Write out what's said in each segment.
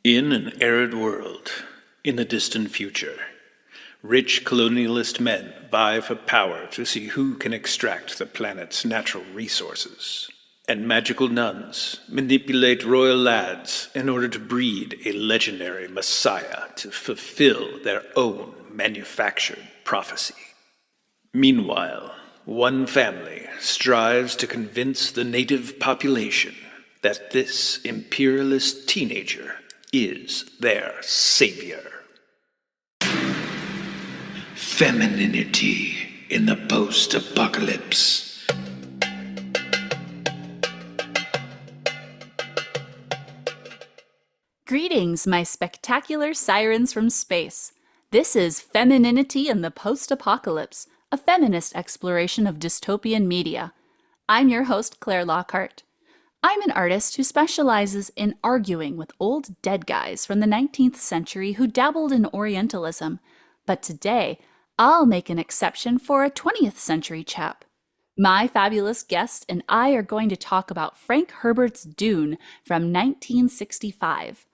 In an arid world, in the distant future, rich colonialist men vie for power to see who can extract the planet's natural resources. And magical nuns manipulate royal lads in order to breed a legendary messiah to fulfill their own manufactured prophecy. Meanwhile, one family strives to convince the native population that this imperialist teenager is their savior. Femininity in the post-apocalypse. Greetings, my spectacular sirens from space. This is Femininity in the Post-Apocalypse, a feminist exploration of dystopian media. I'm your host, Klaire Lockheart. I'm an artist who specializes in arguing with old dead guys from the 19th century who dabbled in Orientalism, but today I'll make an exception for a 20th century chap. My fabulous guest and I are going to talk about Frank Herbert's Dune from 1965.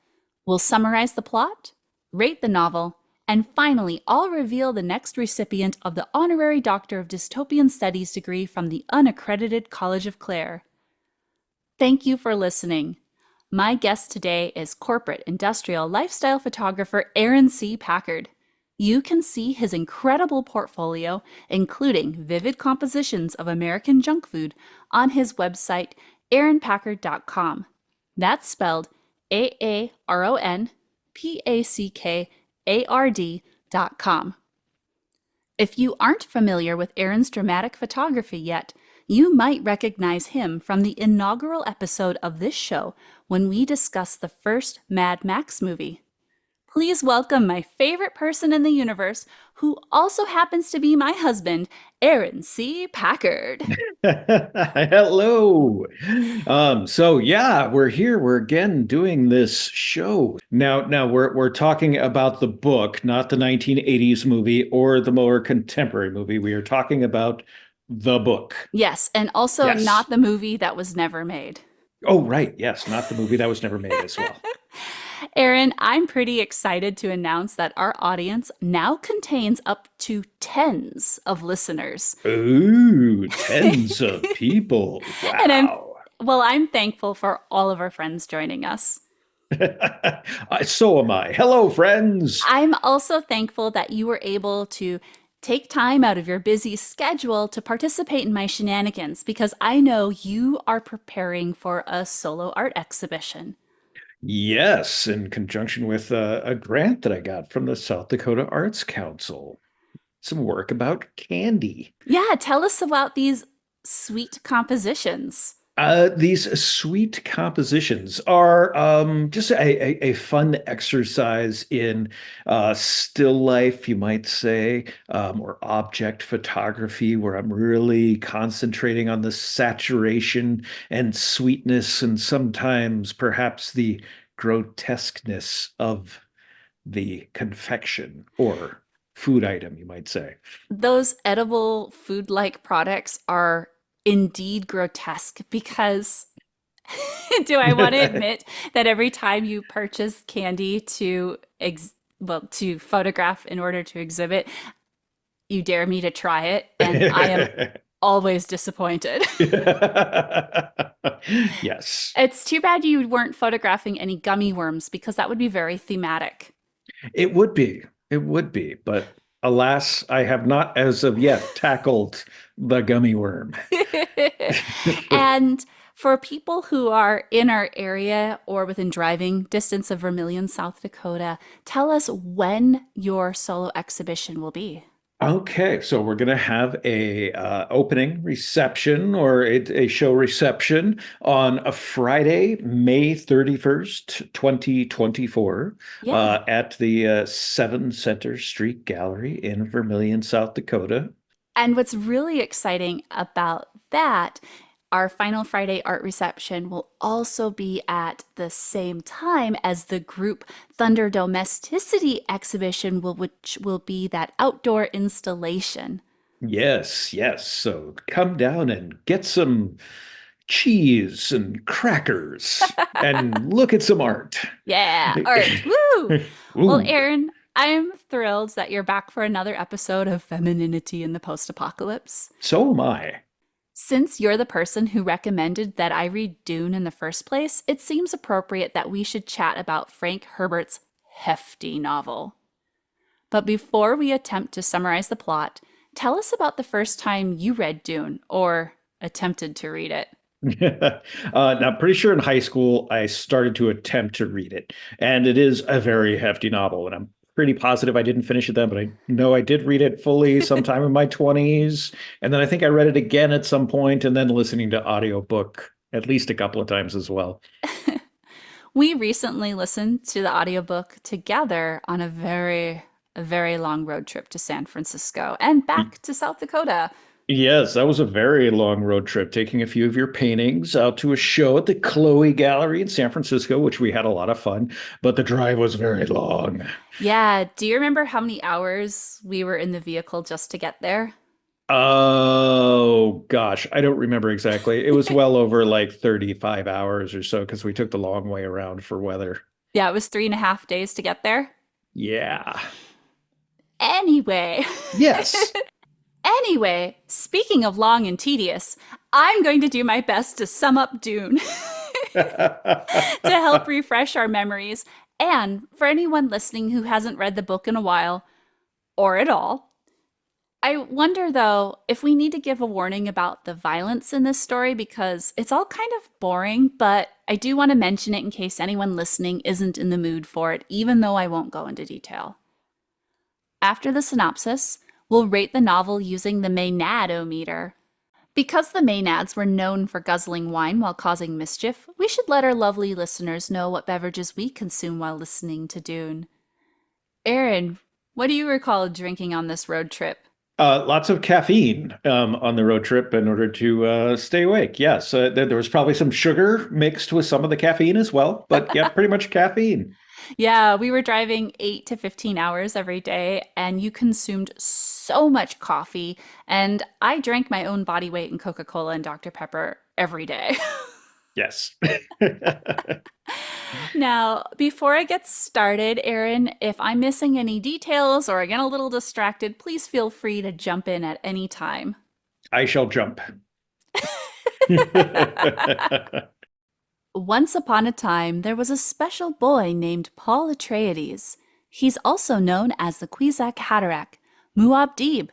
We'll summarize the plot, rate the novel, and finally, I'll reveal the next recipient of the Honorary Doctor of Dystopian Studies degree from the unaccredited College of Clare. Thank you for listening. My guest today is corporate industrial lifestyle photographer Aaron C Packard. You can see his incredible portfolio, including vivid compositions of American junk food, on his website, aaronpackard.com. That's spelled AARONPACKARD.com. If you aren't familiar with Aaron's dramatic photography yet, you might recognize him from the inaugural episode of this show when we discussed the first Mad Max movie. Please welcome my favorite person in the universe, who also happens to be my husband, Aaron C Packard. Hello. We're here. We're again doing this show. Now we're talking about the book, not the 1980s movie or the more contemporary movie. We are talking about the book. Yes, and also not the movie that was never made. Oh, right. Yes, not the movie that was never made as well. Aaron, I'm pretty excited to announce that our audience now contains up to tens of listeners. Ooh, tens of people. Wow. And I'm thankful for all of our friends joining us. So am I. Hello, friends. I'm also thankful that you were able to take time out of your busy schedule to participate in my shenanigans, because I know you are preparing for a solo art exhibition. Yes, in conjunction with a grant that I got from the South Dakota Arts Council. Some work about candy. Yeah, tell us about these sweet compositions. These sweet compositions are just a fun exercise in still life, you might say, or object photography, where I'm really concentrating on the saturation and sweetness and sometimes perhaps the grotesqueness of the confection or food item, you might say. Those edible food-like products are indeed grotesque, because do I want to admit that every time you purchase candy to photograph in order to exhibit, you dare me to try it, and I am always disappointed. Yes. It's too bad you weren't photographing any gummy worms, because that would be very thematic. It would be. It would be. But alas, I have not as of yet tackled the gummy worm. And for people who are in our area or within driving distance of Vermilion, South Dakota, tell us when your solo exhibition will be. Okay, so we're going to have a opening reception or a show reception on a Friday, May 31st, 2024, at the 7 Center Street Gallery in Vermilion, South Dakota. And what's really exciting about that, our final Friday art reception will also be at the same time as the group Thunder Domesticity exhibition, which will be that outdoor installation. Yes, yes. So come down and get some cheese and crackers and look at some art. Yeah, art. Woo! Well, Ooh, Aaron, I'm thrilled that you're back for another episode of Femininity in the Post-Apocalypse. so am I. Since you're the person who recommended that I read Dune in the first place, it seems appropriate that we should chat about Frank Herbert's hefty novel. But before we attempt to summarize the plot, tell us about the first time you read Dune, or attempted to read it. Now, pretty sure in high school I started to attempt to read it, and it is a very hefty novel, and I'm pretty positive I didn't finish it then, but I know I did read it fully sometime in my 20s, and then I think I read it again at some point, and then listening to audiobook at least a couple of times as well. We recently listened to the audiobook together on a very long road trip to San Francisco and back to South Dakota. Yes, that was a very long road trip, taking a few of your paintings out to a show at the Chloe Gallery in San Francisco, which we had a lot of fun, but the drive was very long. Yeah, do you remember how many hours we were in the vehicle just to get there? Oh gosh, I don't remember exactly. It was well over like 35 hours or so because we took the long way around for weather. Yeah, it was 3.5 days to get there. Yeah. Anyway, Yes. speaking of long and tedious, I'm going to do my best to sum up Dune to help refresh our memories. And for anyone listening who hasn't read the book in a while, or at all, I wonder though if we need to give a warning about the violence in this story because it's all kind of boring, but I do want to mention it in case anyone listening isn't in the mood for it, even though I won't go into detail. After the synopsis, we'll rate the novel using the Maenad-O-Meter. Because the Maenads were known for guzzling wine while causing mischief, we should let our lovely listeners know what beverages we consume while listening to Dune. Aaron, what do you recall drinking on this road trip? Lots of caffeine on the road trip in order to stay awake. Yes, there was probably some sugar mixed with some of the caffeine as well, but yeah, pretty much caffeine. Yeah, we were driving 8 to 15 hours every day, and you consumed so much coffee, and I drank my own body weight in Coca-Cola and Dr. Pepper every day. Yes. Now, before I get started, Aaron, if I'm missing any details or I get a little distracted, please feel free to jump in at any time. I shall jump. Once upon a time, there was a special boy named Paul Atreides. He's also known as the Kwisatz Haderach, Muad'Dib,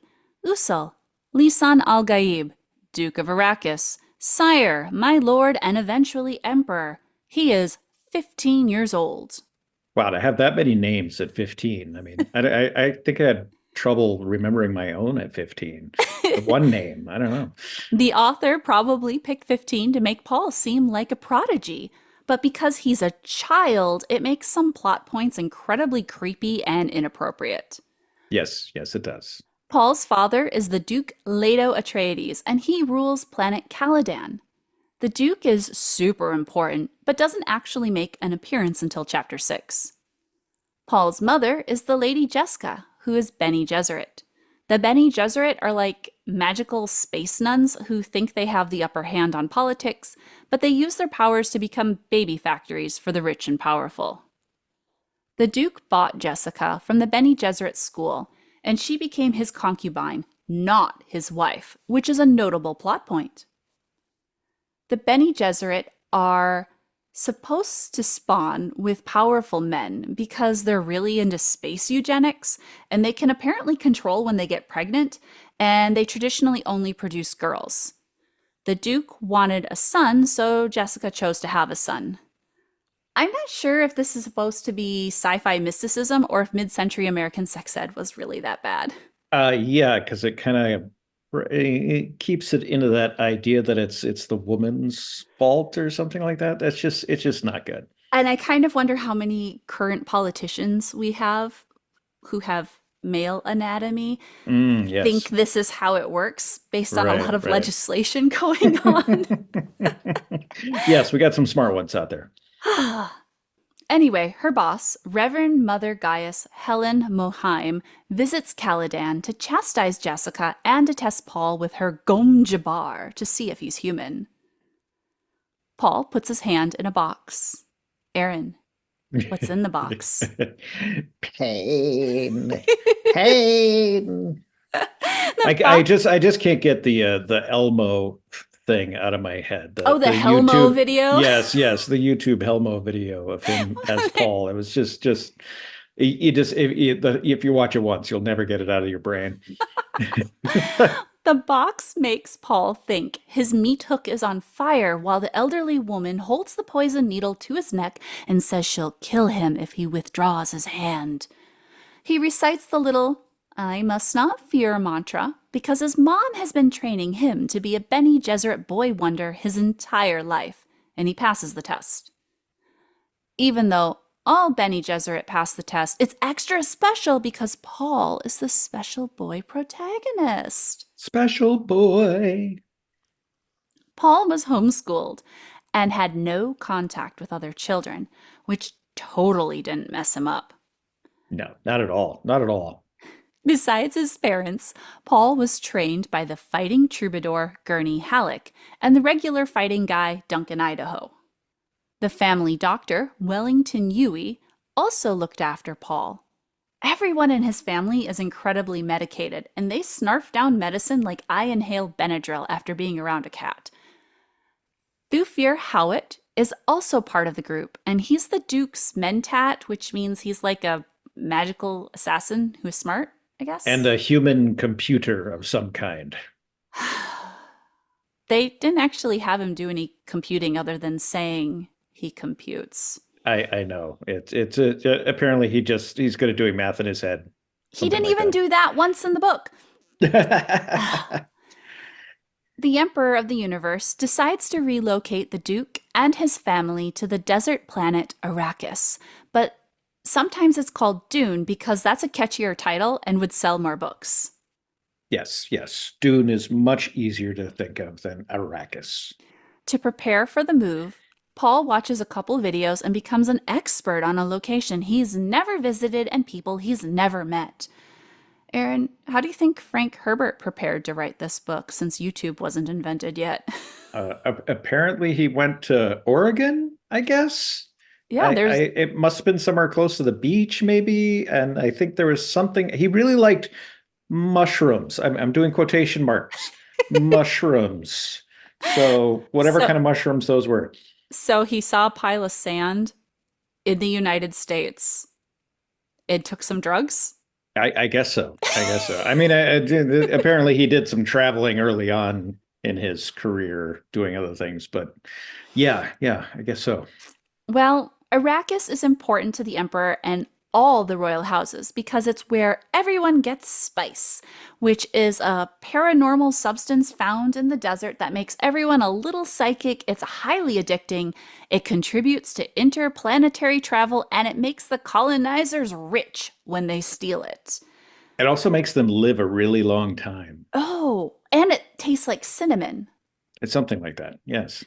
Usul, Lisan al-Gaib, Duke of Arrakis, Sire, my lord, and eventually emperor. He is 15 years old. Wow, to have that many names at 15. I mean, I think I had trouble remembering my own at 15. One name, I don't know. The author probably picked 15 to make Paul seem like a prodigy, but because he's a child, it makes some plot points incredibly creepy and inappropriate. Yes, it does. Paul's father is the Duke Leto Atreides, and he rules planet Caladan. The Duke is super important, but doesn't actually make an appearance until Chapter 6. Paul's mother is the Lady Jessica, who is Bene Gesserit. The Bene Gesserit are like magical space nuns who think they have the upper hand on politics, but they use their powers to become baby factories for the rich and powerful. The Duke bought Jessica from the Bene Gesserit school, and she became his concubine, not his wife, which is a notable plot point. The Bene Gesserit are supposed to spawn with powerful men because they're really into space eugenics, and they can apparently control when they get pregnant, and they traditionally only produce girls. The Duke wanted a son, so Jessica chose to have a son. I'm not sure if this is supposed to be sci-fi mysticism or if mid-century American sex ed was really that bad. Yeah, because it keeps it into that idea that it's the woman's fault or something like that. It's just not good. And I kind of wonder how many current politicians we have who have male anatomy Yes. think this is how it works based on a lot of right. legislation going on. Yes, we got some smart ones out there. Anyway, her boss, Reverend Mother Gaius Helen Mohiam, visits Caladan to chastise Jessica and to test Paul with her Gom Jabbar to see if he's human. Paul puts his hand in a box. Aaron, what's in the box? Pain. Pain. The I box. just can't get the Elmo thing out of my head. Oh, the The Helmo YouTube, video. yes, the YouTube Helmo video of him as Paul. It was just you just if you watch it once, you'll never get it out of your brain. The box makes Paul think his meat hook is on fire while the elderly woman holds the poison needle to his neck and says she'll kill him if he withdraws his hand. He recites the little "I must not fear" mantra because his mom has been training him to be a Bene Gesserit boy wonder his entire life, and he passes the test. Even though all Bene Gesserit pass the test, it's extra special because Paul is the special boy protagonist. Special boy. Paul was homeschooled and had no contact with other children, which totally didn't mess him up. No, not at all. Not at all. Besides his parents, Paul was trained by the fighting troubadour Gurney Halleck and the regular fighting guy Duncan Idaho. The family doctor, Wellington Huey, also looked after Paul. Everyone in his family is incredibly medicated, and they snarf down medicine like I inhale Benadryl after being around a cat. Thufir Howat is also part of the group, and he's the Duke's mentat, which means he's like a magical assassin who is smart, I guess. And a human computer of some kind. They didn't actually have him do any computing other than saying he computes. I know. It's apparently he's good at doing math in his head. He didn't even do that once in the book. The Emperor of the Universe decides to relocate the Duke and his family to the desert planet Arrakis, but sometimes it's called Dune because that's a catchier title and would sell more books. Yes. Dune is much easier to think of than Arrakis. To prepare for the move, Paul watches a couple videos and becomes an expert on a location he's never visited and people he's never met. Aaron, how do you think Frank Herbert prepared to write this book since YouTube wasn't invented yet? Apparently he went to Oregon, I guess. Yeah, it must have been somewhere close to the beach, maybe. And I think there was something he really liked mushrooms. I'm doing quotation marks. Mushrooms. So whatever kind of mushrooms those were. So he saw a pile of sand in the United States and took some drugs? I guess so. I mean, apparently he did some traveling early on in his career doing other things, but yeah, I guess so. Well, Arrakis is important to the Emperor and all the royal houses because it's where everyone gets spice, which is a paranormal substance found in the desert that makes everyone a little psychic. It's highly addicting. It contributes to interplanetary travel, and it makes the colonizers rich when they steal it. It also makes them live a really long time. Oh, and it tastes like cinnamon. It's something like that, yes.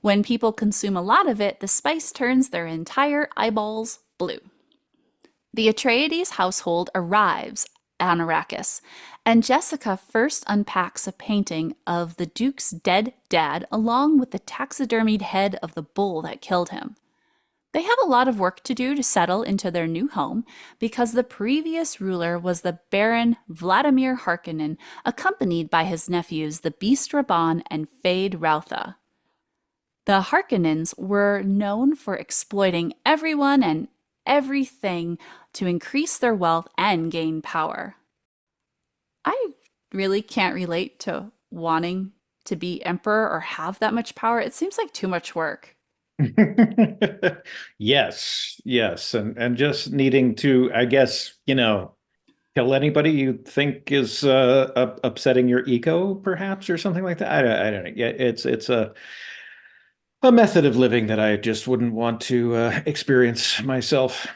When people consume a lot of it, the spice turns their entire eyeballs blue. The Atreides household arrives on Arrakis, and Jessica first unpacks a painting of the Duke's dead dad along with the taxidermied head of the bull that killed him. They have a lot of work to do to settle into their new home because the previous ruler was the Baron Vladimir Harkonnen, accompanied by his nephews, the Beast Raban and Fade Routha. The Harkonnens were known for exploiting everyone and everything to increase their wealth and gain power. I really can't relate to wanting to be emperor or have that much power. It seems like too much work. Yes. And just needing to, I guess, kill anybody you think is upsetting your ego, perhaps, or something like that. I don't know. Yeah, it's a method of living that I just wouldn't want to experience myself.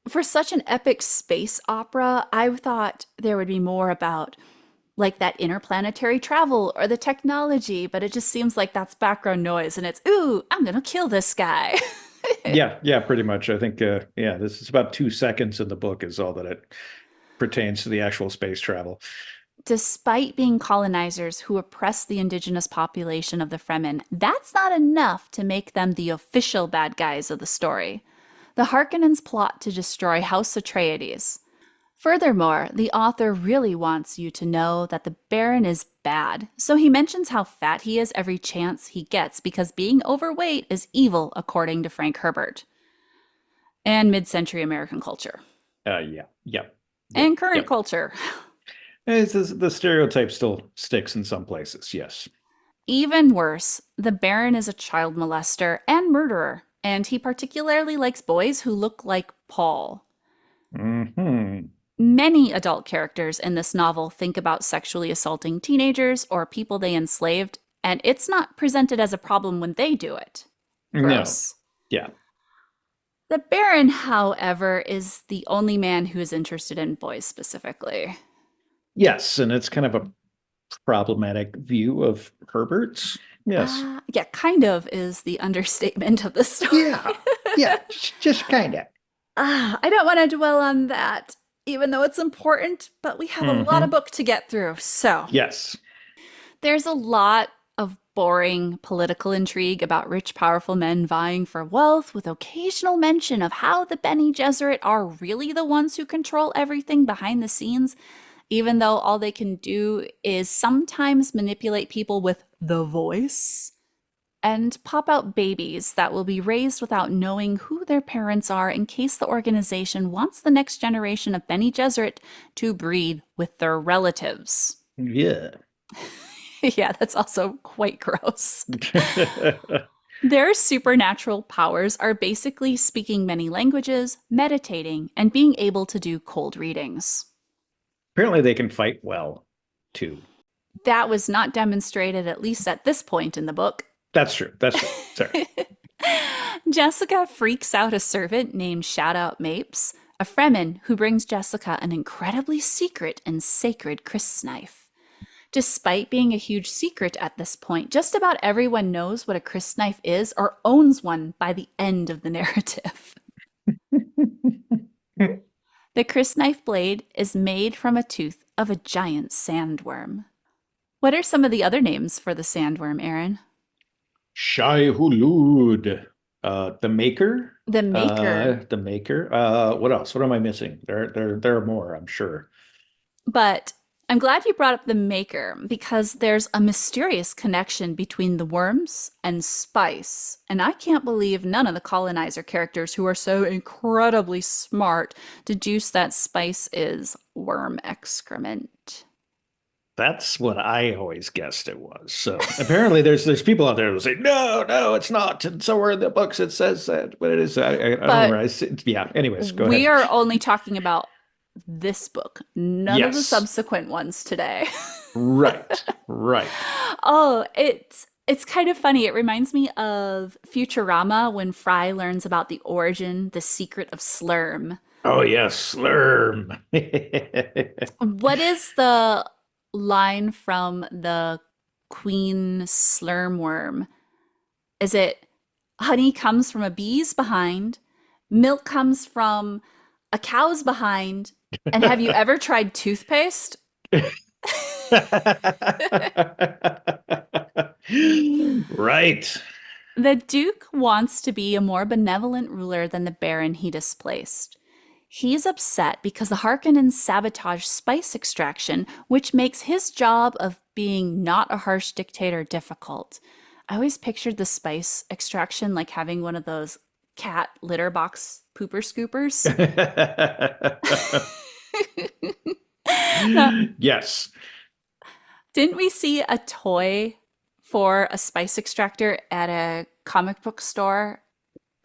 For such an epic space opera, I thought there would be more about like that interplanetary travel or the technology, but it just seems like that's background noise and it's, ooh, I'm going to kill this guy. Yeah, pretty much. I think, this is about 2 seconds in the book is all that it pertains to the actual space travel. Despite being colonizers who oppress the indigenous population of the Fremen, that's not enough to make them the official bad guys of the story. The Harkonnens plot to destroy House Atreides. Furthermore, the author really wants you to know that the Baron is bad, so he mentions how fat he is every chance he gets because being overweight is evil, according to Frank Herbert. And mid-century American culture. Yeah. And current culture. The stereotype still sticks in some places, yes. Even worse, the Baron is a child molester and murderer, and he particularly likes boys who look like Paul. Mm-hmm. Many adult characters in this novel think about sexually assaulting teenagers or people they enslaved, and it's not presented as a problem when they do it. Gross. No. Yeah. The Baron, however, is the only man who is interested in boys specifically. Yes, and it's kind of a problematic view of Herbert's. Yes. Yeah, kind of is the understatement of the story. Yeah, just kind of. I don't want to dwell on that, even though it's important, but we have a lot of book to get through, so. Yes. There's a lot of boring political intrigue about rich, powerful men vying for wealth, with occasional mention of how the Bene Gesserit are really the ones who control everything behind the scenes, even though all they can do is sometimes manipulate people with the voice and pop out babies that will be raised without knowing who their parents are in case the organization wants the next generation of Bene Gesserit to breed with their relatives. Yeah. Yeah, that's also quite gross. Their supernatural powers are basically speaking many languages, meditating, and being able to do cold readings. Apparently they can fight well, too. That was not demonstrated, at least at this point in the book. That's true. Sorry. Jessica freaks out a servant named Shoutout Mapes, a Fremen who brings Jessica an incredibly secret and sacred crysknife. Despite being a huge secret at this point, just about everyone knows what a crysknife is or owns one by the end of the narrative. The crysknife blade is made from a tooth of a giant sandworm. What are some of the other names for the sandworm, Aaron? Shai Hulud. The Maker. The Maker. The Maker. What else? What am I missing? There are more, I'm sure. But I'm glad you brought up the Maker, because there's a mysterious connection between the worms and spice. And I can't believe none of the colonizer characters who are so incredibly smart deduce that spice is worm excrement. That's what I always guessed it was. So apparently there's people out there who say, no, it's not. And somewhere in the books it says that, but it is. I don't know. Yeah. Anyways, go ahead. We are only talking about this book, none of the subsequent ones today. Right. Oh, it's kind of funny. It reminds me of Futurama when Fry learns about the origin, the secret of Slurm. Oh, yes, Slurm. What is the line from the Queen Slurm worm? Is it honey comes from a bee's behind, milk comes from a cow's behind, and have you ever tried toothpaste? Right. The Duke wants to be a more benevolent ruler than the Baron he displaced. He's upset because the Harkonnens sabotage spice extraction, which makes his job of being not a harsh dictator difficult. I always pictured the spice extraction like having one of those cat litter box pooper scoopers. Yes. Didn't we see a toy for a spice extractor at a comic book store?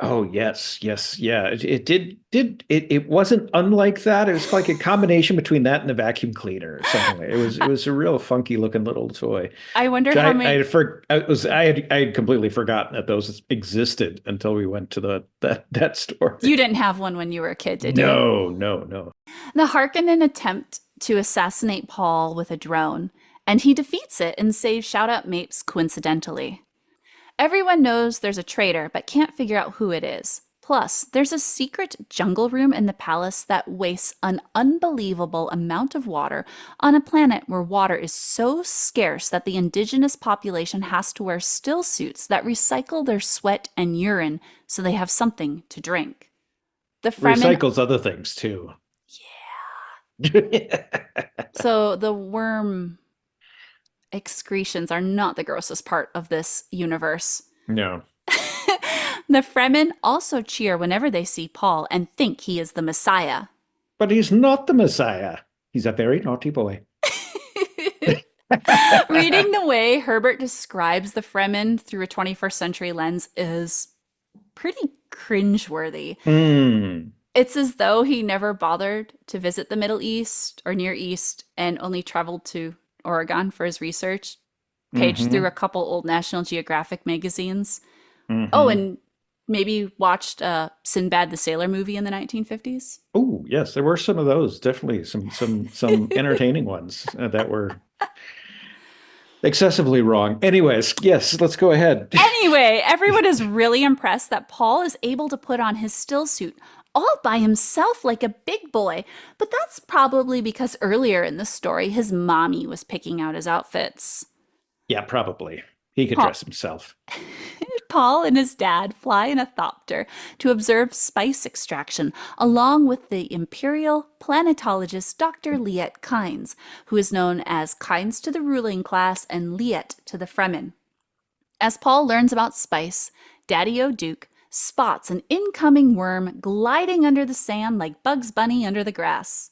Oh, yes. Yeah. It wasn't unlike that. It was like a combination between that and a vacuum cleaner or something. It was a real funky looking little toy. I wonder how many. I had completely forgotten that those existed until we went to that store. You didn't have one when you were a kid, did you? No. The Harkonnen attempt to assassinate Paul with a drone, and he defeats it and saves Shoutout Mapes coincidentally. Everyone knows there's a traitor, but can't figure out who it is. Plus, there's a secret jungle room in the palace that wastes an unbelievable amount of water on a planet where water is so scarce that the indigenous population has to wear still suits that recycle their sweat and urine so they have something to drink. The Fremen... Recycles other things too. Yeah. So the worm excretions are not the grossest part of this universe. No. The Fremen also cheer whenever they see Paul and think he is the Messiah. But he's not the Messiah. He's a very naughty boy. Reading the way Herbert describes the Fremen through a 21st century lens is pretty cringeworthy. It's as though he never bothered to visit the Middle East or Near East and only traveled to Oregon for his research, paged through a couple old National Geographic magazines. Oh, and maybe watched Sinbad the Sailor movie in the 1950s. Oh, yes, there were some of those. Definitely some entertaining ones that were excessively wrong. Anyways, yes, let's go ahead. Anyway, everyone is really impressed that Paul is able to put on his still suit all by himself like a big boy. But that's probably because earlier in the story, his mommy was picking out his outfits. Yeah, probably. He could dress himself. Paul and his dad fly in a thopter to observe spice extraction, along with the imperial planetologist Dr. Liet Kynes, who is known as Kynes to the ruling class and Liet to the Fremen. As Paul learns about spice, Daddy-O Duke spots an incoming worm gliding under the sand like Bugs Bunny under the grass.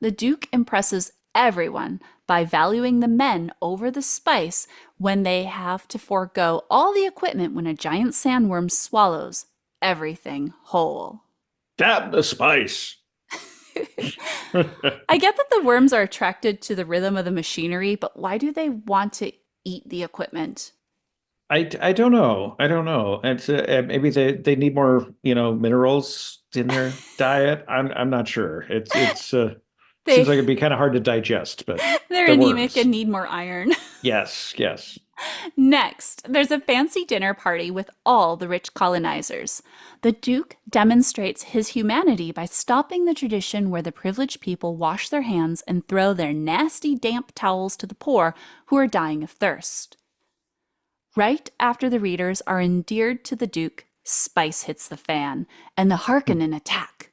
The Duke impresses everyone by valuing the men over the spice when they have to forego all the equipment when a giant sandworm swallows everything whole. Damn the spice! I get that the worms are attracted to the rhythm of the machinery, but why do they want to eat the equipment? I don't know. It's maybe they need more, minerals in their diet. I'm not sure. Seems like it'd be kind of hard to digest, but they're anemic and need more iron. Yes. Next, there's a fancy dinner party with all the rich colonizers. The Duke demonstrates his humanity by stopping the tradition where the privileged people wash their hands and throw their nasty damp towels to the poor who are dying of thirst. Right after the readers are endeared to the Duke, spice hits the fan, and the Harkonnen attack.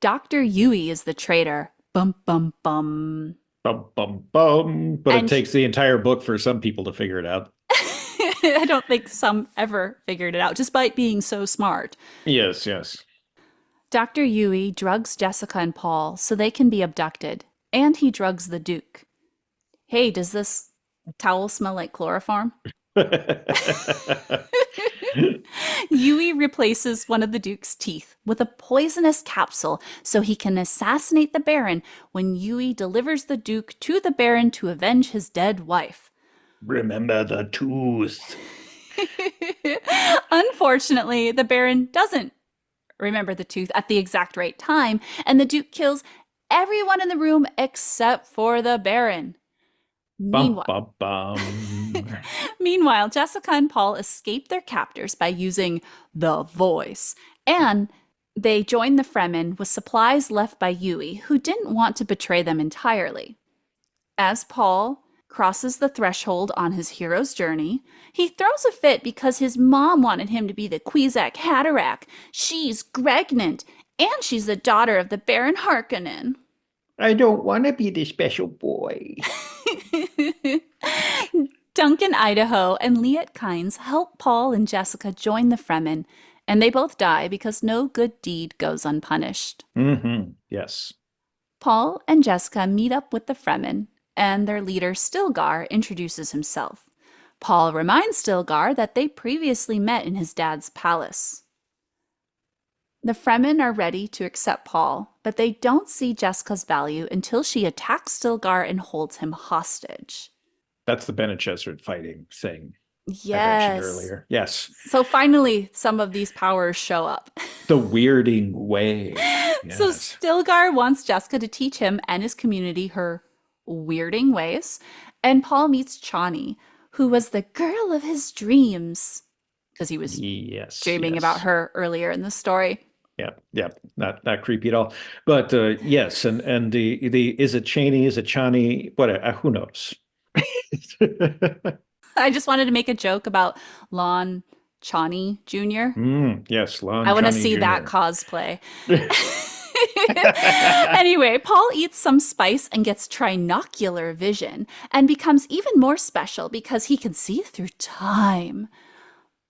Dr. Yui is the traitor. Bum, bum, bum. Bum, bum, bum. But it takes the entire book for some people to figure it out. I don't think some ever figured it out, despite being so smart. Yes. Dr. Yui drugs Jessica and Paul so they can be abducted, and he drugs the Duke. Hey, does this towel smell like chloroform? Yui replaces one of the Duke's teeth with a poisonous capsule so he can assassinate the Baron when Yui delivers the Duke to the Baron to avenge his dead wife. Remember the tooth. Unfortunately, the Baron doesn't remember the tooth at the exact right time, and the Duke kills everyone in the room except for the Baron. Meanwhile, Jessica and Paul escape their captors by using the voice, and they join the Fremen with supplies left by Yui, who didn't want to betray them entirely. As Paul crosses the threshold on his hero's journey, he throws a fit because his mom wanted him to be the Kwisatz Haderach. She's pregnant, and she's the daughter of the Baron Harkonnen. I don't want to be the special boy. Duncan Idaho and Liet Kynes help Paul and Jessica join the Fremen, and they both die because no good deed goes unpunished. Yes. Paul and Jessica meet up with the Fremen, and their leader Stilgar introduces himself. Paul reminds Stilgar that they previously met in his dad's palace. The Fremen are ready to accept Paul, but they don't see Jessica's value until she attacks Stilgar and holds him hostage. That's the Bene Gesserit fighting thing Yes. I mentioned earlier. Yes. So finally, some of these powers show up. The weirding way. Yes. So Stilgar wants Jessica to teach him and his community her weirding ways, and Paul meets Chani, who was the girl of his dreams. because he was Yes, dreaming about yes. her earlier in the story. Yeah, yeah. Not creepy at all. But yes, and the is it Cheney, is it Chani? What who knows? I just wanted to make a joke about Lon Chaney Jr. Yes, I Lon want to Chaney see that Jr. cosplay. Anyway, Paul eats some spice and gets trinocular vision and becomes even more special because he can see through time.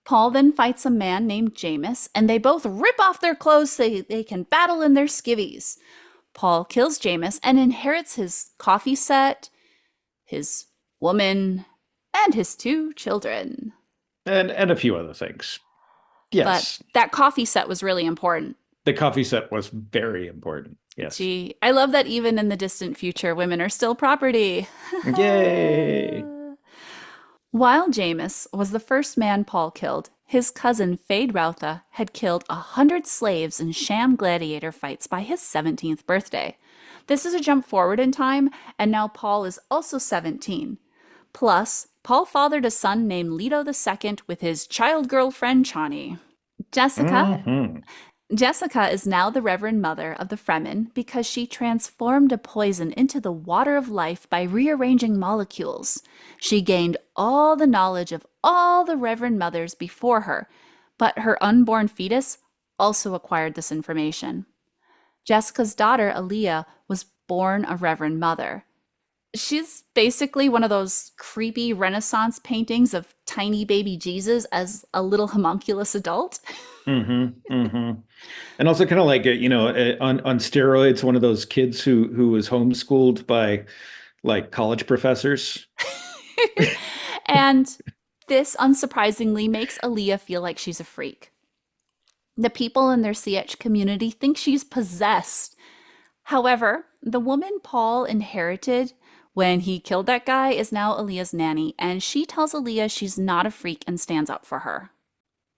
Paul then fights a man named Jameis, and they both rip off their clothes so they can battle in their skivvies. Paul kills Jameis and inherits his coffee set, his woman, and his 2 children. And a few other things. But Yes, that coffee set was really important. the coffee set was very important. Yes. Gee, I love that even in the distant future, women are still property. Yay. While Jameis was the first man Paul killed, his cousin Feyd-Rautha had killed 100 slaves in sham gladiator fights by his 17th birthday. This is a jump forward in time, and now Paul is also 17. Plus, Paul fathered a son named Leto II with his child girlfriend Chani. Mhm. Jessica is now the Reverend Mother of the Fremen because she transformed a poison into the water of life by rearranging molecules. She gained all the knowledge of all the Reverend Mothers before her, but her unborn fetus also acquired this information. Jessica's daughter, Aaliyah, was born a Reverend Mother. She's basically one of those creepy Renaissance paintings of tiny baby Jesus as a little homunculus adult. And also kind of like on steroids, one of those kids who was homeschooled by like college professors. And this, unsurprisingly, makes Aaliyah feel like she's a freak. The people in their CH community think she's possessed. However, the woman Paul inherited when he killed that guy is now Aaliyah's nanny, and she tells Aaliyah she's not a freak and stands up for her.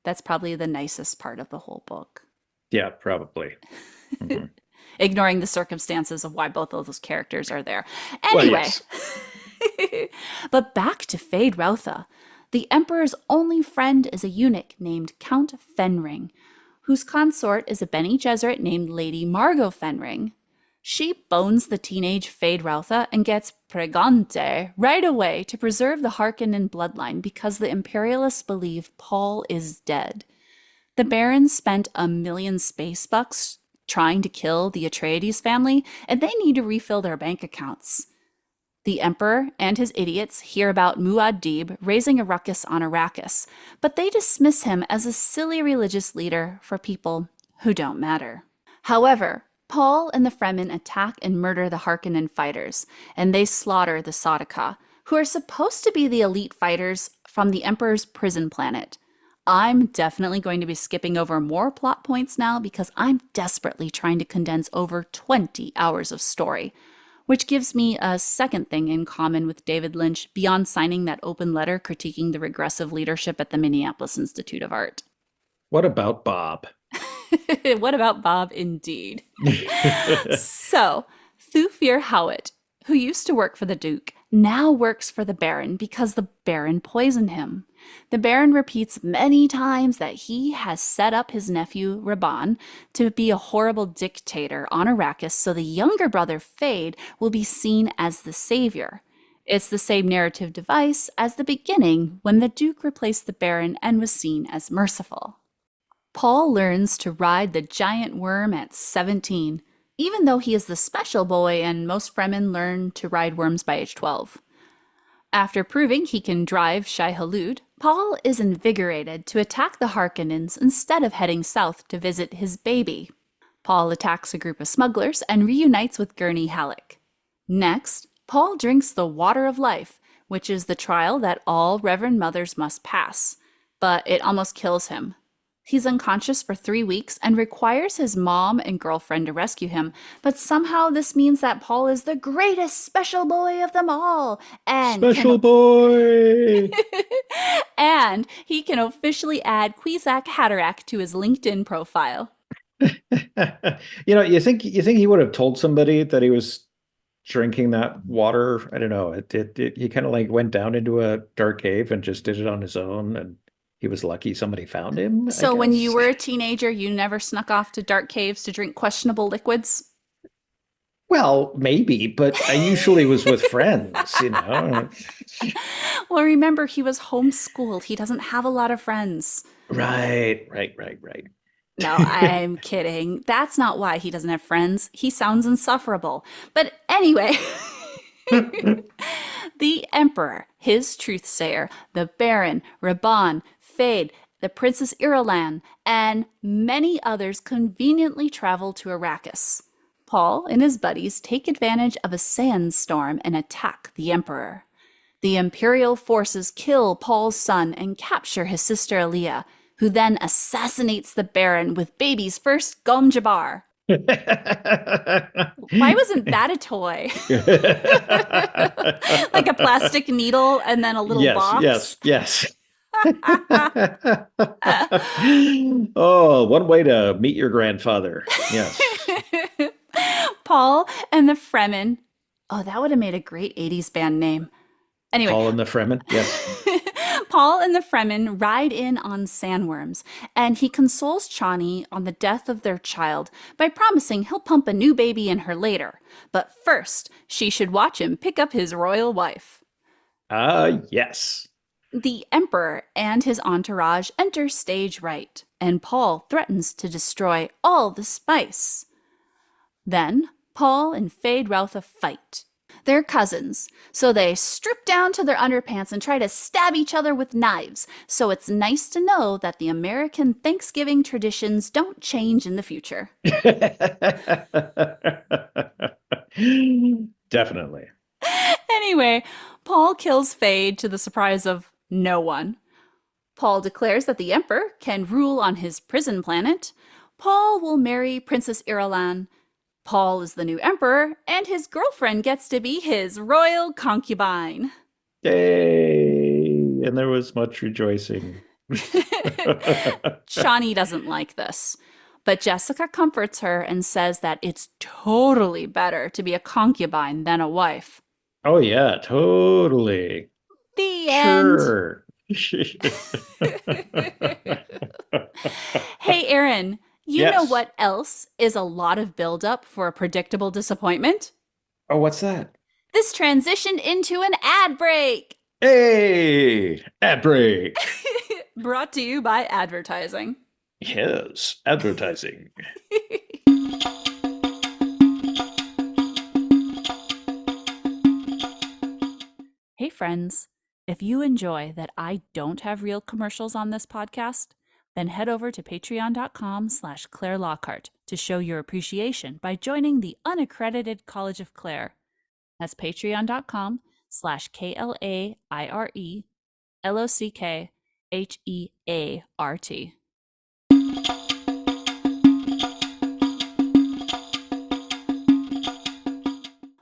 That's probably the nicest part of the whole book. Yeah, probably. Mhm. Ignoring the circumstances of why both of those characters are there. Well, Anyway, yes. but back to Feyd-Rautha. The Emperor's only friend is a eunuch named Count Fenring, whose consort is a Bene Gesserit named Lady Margot Fenring. She bones the teenage Feyd-Rautha and gets pregante right away to preserve the Harkonnen bloodline because the Imperialists believe Paul is dead. The Barons spent $1 million space bucks trying to kill the Atreides family, and they need to refill their bank accounts. The Emperor and his idiots hear about Muad'Dib raising a ruckus on Arrakis, but they dismiss him as a silly religious leader for people who don't matter. However, Paul and the Fremen attack and murder the Harkonnen fighters, and they slaughter the Sardaukar, who are supposed to be the elite fighters from the Emperor's prison planet. I'm definitely going to be skipping over more plot points now because I'm desperately trying to condense over 20 hours of story, which gives me a second thing in common with David Lynch beyond signing that open letter critiquing the regressive leadership at the Minneapolis Institute of Art. What about Bob? What about Bob, indeed? So, Thufir Hawat, who used to work for the Duke, now works for the Baron because the Baron poisoned him. The Baron repeats many times that he has set up his nephew, Rabban, to be a horrible dictator on Arrakis so the younger brother, Feyd, will be seen as the savior. It's the same narrative device as the beginning when the Duke replaced the Baron and was seen as merciful. Paul learns to ride the giant worm at 17, even though he is the special boy and most Fremen learn to ride worms by age 12. After proving he can drive Shai-Hulud, Paul is invigorated to attack the Harkonnens instead of heading south to visit his baby. Paul attacks a group of smugglers and reunites with Gurney Halleck. Next, Paul drinks the Water of Life, which is the trial that all Reverend Mothers must pass, but it almost kills him. He's unconscious for 3 weeks and requires his mom and girlfriend to rescue him, but somehow this means that Paul is the greatest special boy of them all, and Special boy! and he can officially add Kwisatz Haderach to his LinkedIn profile. You think he would have told somebody that he was drinking that water? I don't know. He kind of like went down into a dark cave and just did it on his own, and He was lucky somebody found him, I So when you guess. were a teenager, you never snuck off to dark caves to drink questionable liquids? Well, maybe, but I usually was with friends, Well, remember, he was homeschooled. He doesn't have a lot of friends. Right, right, right, right. No, I'm kidding. That's not why he doesn't have friends. He sounds insufferable. But anyway, the Emperor, his truthsayer, the Baron, Raban, Fade, the Princess Irulan, and many others conveniently travel to Arrakis. Paul and his buddies take advantage of a sandstorm and attack the Emperor. The Imperial forces kill Paul's son and capture his sister Aaliyah, who then assassinates the Baron with baby's first Gom Jabbar. Why wasn't that a toy? Like a plastic needle and then a little Yes, box? yes, yes. Oh, one way to meet your grandfather. Yes. Paul and the Fremen. Oh, that would have made a great 80s band name. Anyway, Paul and the Fremen. Yes. Paul and the Fremen ride in on sandworms, and he consoles Chani on the death of their child by promising he'll pump a new baby in her later. But first, she should watch him pick up his royal wife. Yes. The Emperor and his entourage enter stage right, and Paul threatens to destroy all the spice. Then, Paul and Fade Routha fight. They're cousins, so they strip down to their underpants and try to stab each other with knives. So it's nice to know that the American Thanksgiving traditions don't change in the future. Definitely. Anyway, Paul kills Fade to the surprise of no one. Paul declares that the Emperor can rule on his prison planet. Paul will marry Princess Irulan. Paul is the new emperor, and his girlfriend gets to be his royal concubine. Yay! And there was much rejoicing. Chani doesn't like this, but Jessica comforts her and says that it's totally better to be a concubine than a wife. Oh, yeah, totally. The end. Sure. Hey, Aaron. You Yes. know what else is a lot of buildup for a predictable disappointment? Oh, what's that? This transitioned into an ad break. Hey, ad break. Brought to you by advertising. Yes, advertising. Hey, friends. If you enjoy that I don't have real commercials on this podcast, then head over to patreon.com/Klaire Lockheart to show your appreciation by joining the unaccredited College of Klaire. That's patreon.com/KLAIRE LOCKHEART.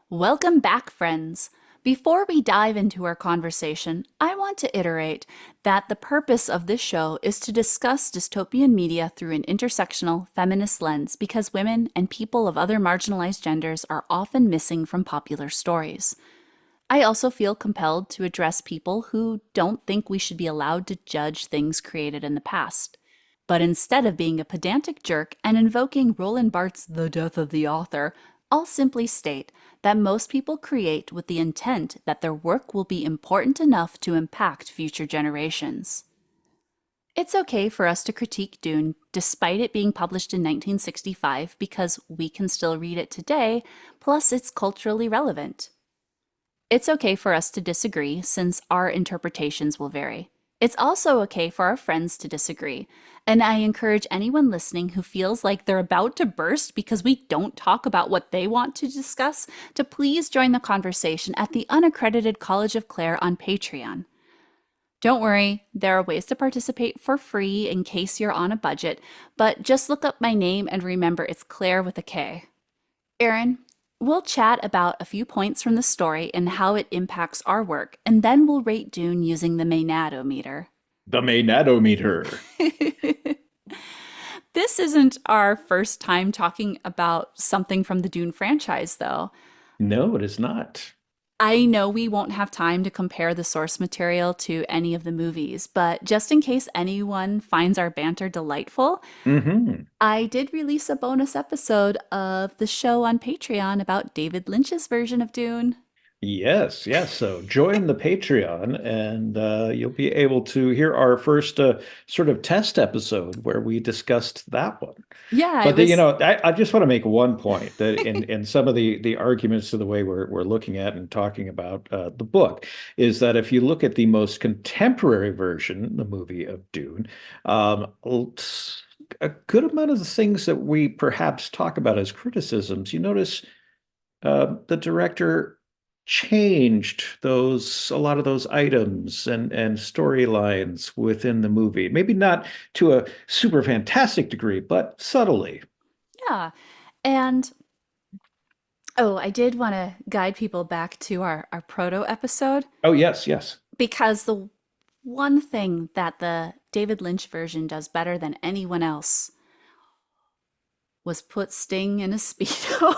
Welcome back, friends. Before we dive into our conversation, I want to iterate that the purpose of this show is to discuss dystopian media through an intersectional, feminist lens because women and people of other marginalized genders are often missing from popular stories. I also feel compelled to address people who don't think we should be allowed to judge things created in the past. But instead of being a pedantic jerk and invoking Roland Barthes' The Death of the Author, I'll simply state that most people create with the intent that their work will be important enough to impact future generations. It's okay for us to critique Dune despite it being published in 1965 because we can still read it today, plus it's culturally relevant. It's okay for us to disagree since our interpretations will vary. It's also okay for our friends to disagree, and I encourage anyone listening who feels like they're about to burst because we don't talk about what they want to discuss to please join the conversation at the unaccredited College of Klaire on Patreon. Don't worry, there are ways to participate for free in case you're on a budget, but just look up my name and remember it's Klaire with a K. Aaron, we'll chat about a few points from the story and how it impacts our work, and then we'll rate Dune using the Maenad-O-Meter. The Maenad-O-Meter. This isn't our first time talking about something from the Dune franchise, though. No, it is not. I know we won't have time to compare the source material to any of the movies, but just in case anyone finds our banter delightful, Hmm. I did release a bonus episode of the show on Patreon about David Lynch's version of Dune. Yes, yes. So join the Patreon and you'll be able to hear our first sort of test episode where we discussed that one. Yeah, it But was. I just want to make one point that in some of the arguments to the way we're looking at and talking about the book is that if you look at the most contemporary version, the movie of Dune, um, a good amount of the things that we perhaps talk about as criticisms, you notice the director changed those a lot of those items and storylines within the movie. Maybe not to a super fantastic degree, but subtly. Yeah. And oh, I did want to guide people back to our proto episode Oh, yes, yes. because the one thing that the David Lynch version does better than anyone else was put Sting in a Speedo.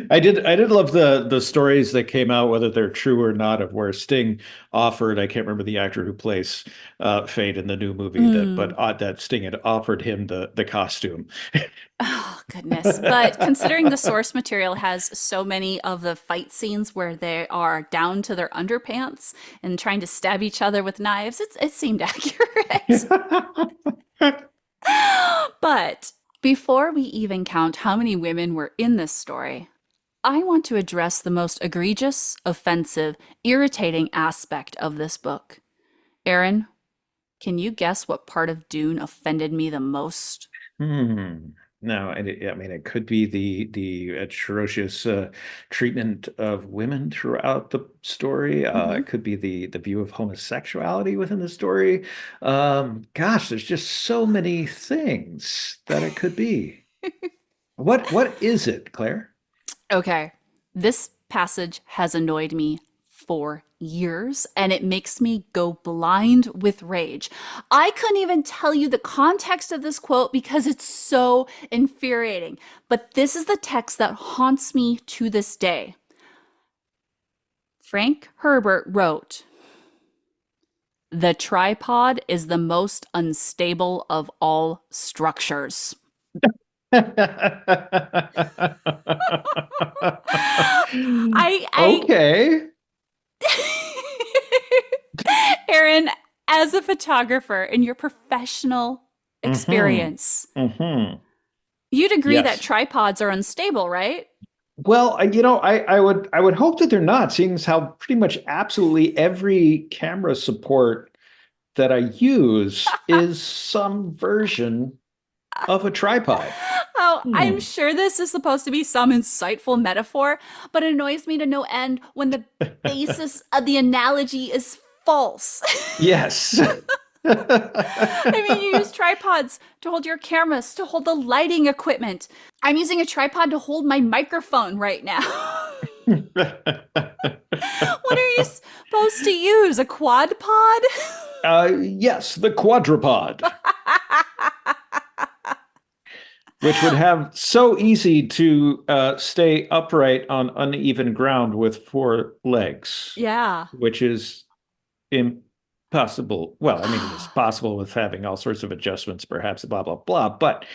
I did love the stories that came out, whether they're true or not, of where Sting offered, I can't remember the actor who plays Fate in the new movie, Mm. that Sting had offered him the costume. Oh, goodness. But considering the source material has so many of the fight scenes where they are down to their underpants and trying to stab each other with knives, it seemed accurate. But before we even count how many women were in this story, I want to address the most egregious, offensive, irritating aspect of this book. Aaron, can you guess what part of Dune offended me the most? Hmm. No, I mean, it could be the atrocious treatment of women throughout the story. Hmm. It could be the view of homosexuality within the story. Gosh, there's just so many things that it could be. What is it, Claire? Okay, this passage has annoyed me for years and it makes me go blind with rage. I couldn't even tell you the context of this quote because it's so infuriating. But this is the text that haunts me to this day. Frank Herbert wrote, "The tripod is the most unstable of all structures." I Okay. Aaron, as a photographer in your professional Hmm. experience, Hmm. you'd agree that Yes. tripods are unstable, right? Well, I would hope that they're not, seeing as how pretty much absolutely every camera support that I use is some version of a tripod. Oh, I'm Hmm. sure this is supposed to be some insightful metaphor, but it annoys me to no end when the basis of the analogy is false. Yes. I mean, you use tripods to hold your cameras, to hold the lighting equipment. I'm using a tripod to hold my microphone right now. What are you supposed to use? A quad pod? Yes, the quadrupod, which would have so easy to stay upright on uneven ground with four legs, Yeah. which is impossible. Well, I mean, it is possible with having all sorts of adjustments, perhaps, blah, blah, blah. But,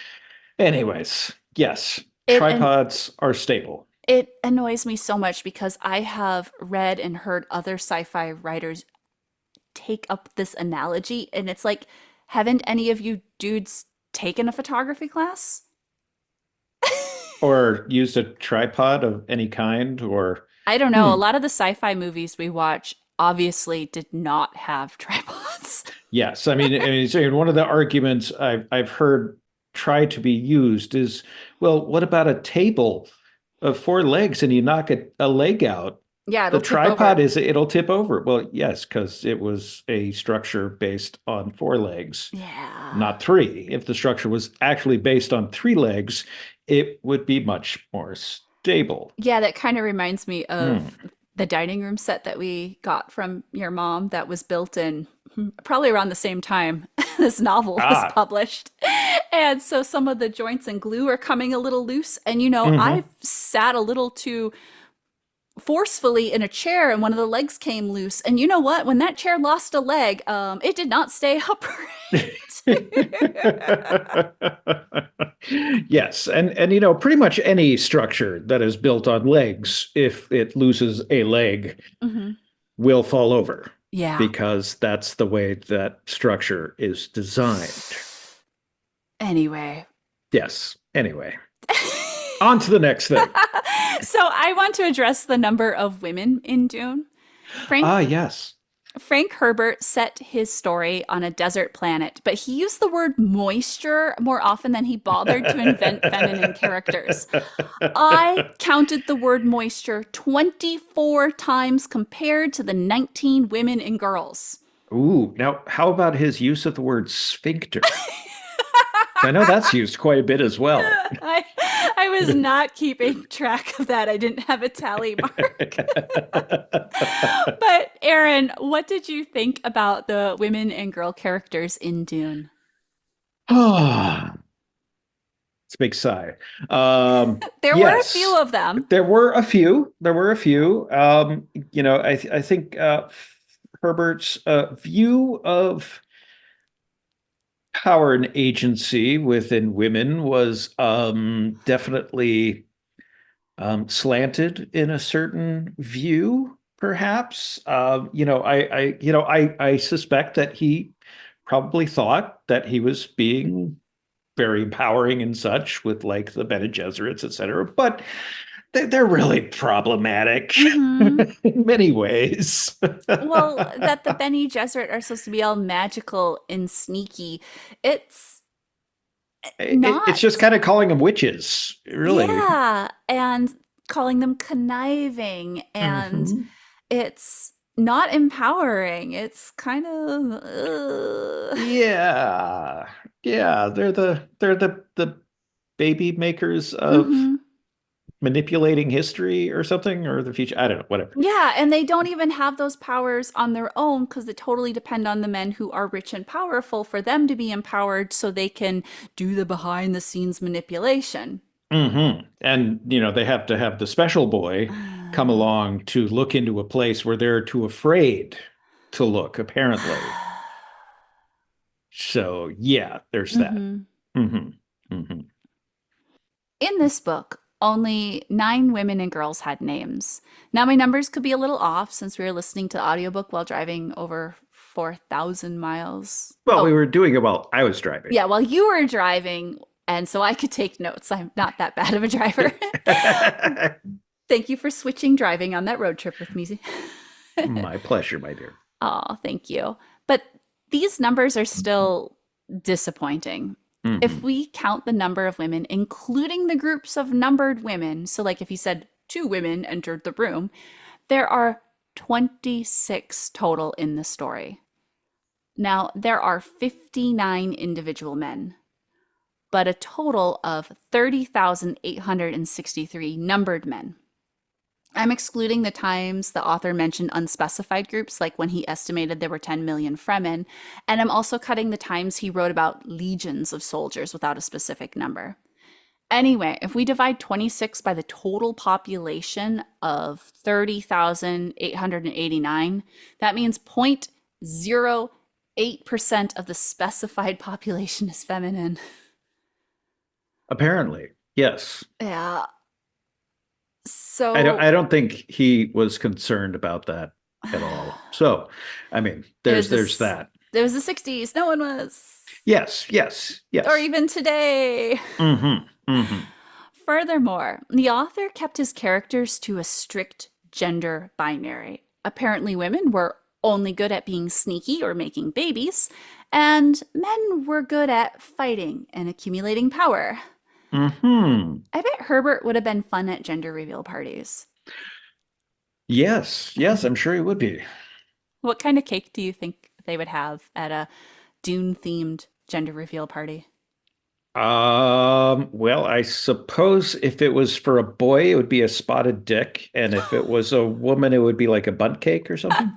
anyways, yes, It and tripods are stable. it annoys me so much because I have read and heard other sci-fi writers take up this analogy and it's like, haven't any of you dudes taken a photography class? Or used a tripod of any kind, or, I don't know. A hmm, lot of the sci-fi movies we watch obviously did not have tripods. yes. So one of the arguments I've heard try to be used is, well, what about a table of four legs and you knock a leg out? Yeah, The it'll tip tripod over. is it'll tip over. Well, yes, because it was a structure based on four legs, Yeah. not three. If the structure was actually based on three legs, it would be much more stable. Yeah, that kind of reminds me Hmm. of the dining room set that we got from your mom that was built in probably around the same time this novel was Ah. published. And so some of the joints and glue are coming a little loose. And, Hmm. I've sat a little too forcefully in a chair and one of the legs came loose. And you know what? When that chair lost a leg, it did not stay upright. Yes, and pretty much any structure that is built on legs, if it loses a leg, Hmm. will fall over Yeah. because that's the way that structure is designed. Anyway. Yes. Anyway, on to the next thing. So I want to address the number of women in Dune. Frank Ah, yes. Frank Herbert set his story on a desert planet, but he used the word moisture more often than he bothered to invent feminine characters. I counted the word moisture 24 times compared to the 19 women and girls. Ooh, now how about his use of the word sphincter? I know that's used quite a bit as well. I, I was not keeping track of that. I didn't have a tally mark. But Aaron, what did you think about the women and girl characters in Dune? Ah, it's a big sigh. There were a few Yes, of them. there were a few. There were a few. I think Herbert's view of power and agency within women was definitely slanted in a certain view, perhaps. I suspect that he probably thought that he was being very empowering and such with like the Bene Gesserits, etc. But they're really problematic Hmm. in many ways. Well, that the Bene Gesserit are supposed to be all magical and sneaky. It's It's just not. kind of calling them witches, really. Yeah, and calling them conniving, and Hmm. it's not empowering. It's kind of Yeah. Yeah, they're the baby makers of hmm. manipulating history or something or the future. I don't know, whatever. Yeah, and they don't even have those powers on their own because they totally depend on the men who are rich and powerful for them to be empowered so they can do the behind the scenes manipulation. And they have to have the special boy come along to look into a place where they're too afraid to look, apparently. So yeah, there's that. Hmm. Hmm. Hmm. In this book, only 9 women and girls had names. Now, my numbers could be a little off since we were listening to the audiobook while driving over 4,000 miles. Well, we Oh, were doing it while I was driving. yeah, while you were driving, and so I could take notes. I'm not that bad of a driver. Thank you for switching driving on that road trip with me. My pleasure, my dear. Oh, thank you. But these numbers are still disappointing. If Hmm. we count the number of women, including the groups of numbered women, so like if you said 2 women entered the room, there are 26 total in the story. Now, there are 59 individual men, but a total of 30,863 numbered men. I'm excluding the times the author mentioned unspecified groups, like when he estimated there were 10 million Fremen, and I'm also cutting the times he wrote about legions of soldiers without a specific number. Anyway, if we divide 26 by the total population of 30,889, that means 0.08% of the specified population is feminine. Apparently, yes. Yeah. I don't So I don't think he was concerned about that at all. So, I mean, it there's was there's this that. it was the 60s. No one was. Yes, yes, Or yes. even today. Hmm. Hmm. Furthermore, the author kept his characters to a strict gender binary. Apparently, women were only good at being sneaky or making babies, and men were good at fighting and accumulating power. Hmm. I bet Herbert would have been fun at gender reveal parties. Yes, yes, I'm sure he would be. What kind of cake do you think they would have at a Dune themed gender reveal party? Well, I suppose if it was for a boy, it would be a spotted dick, and if it was a woman, it would be like a bunt cake or something.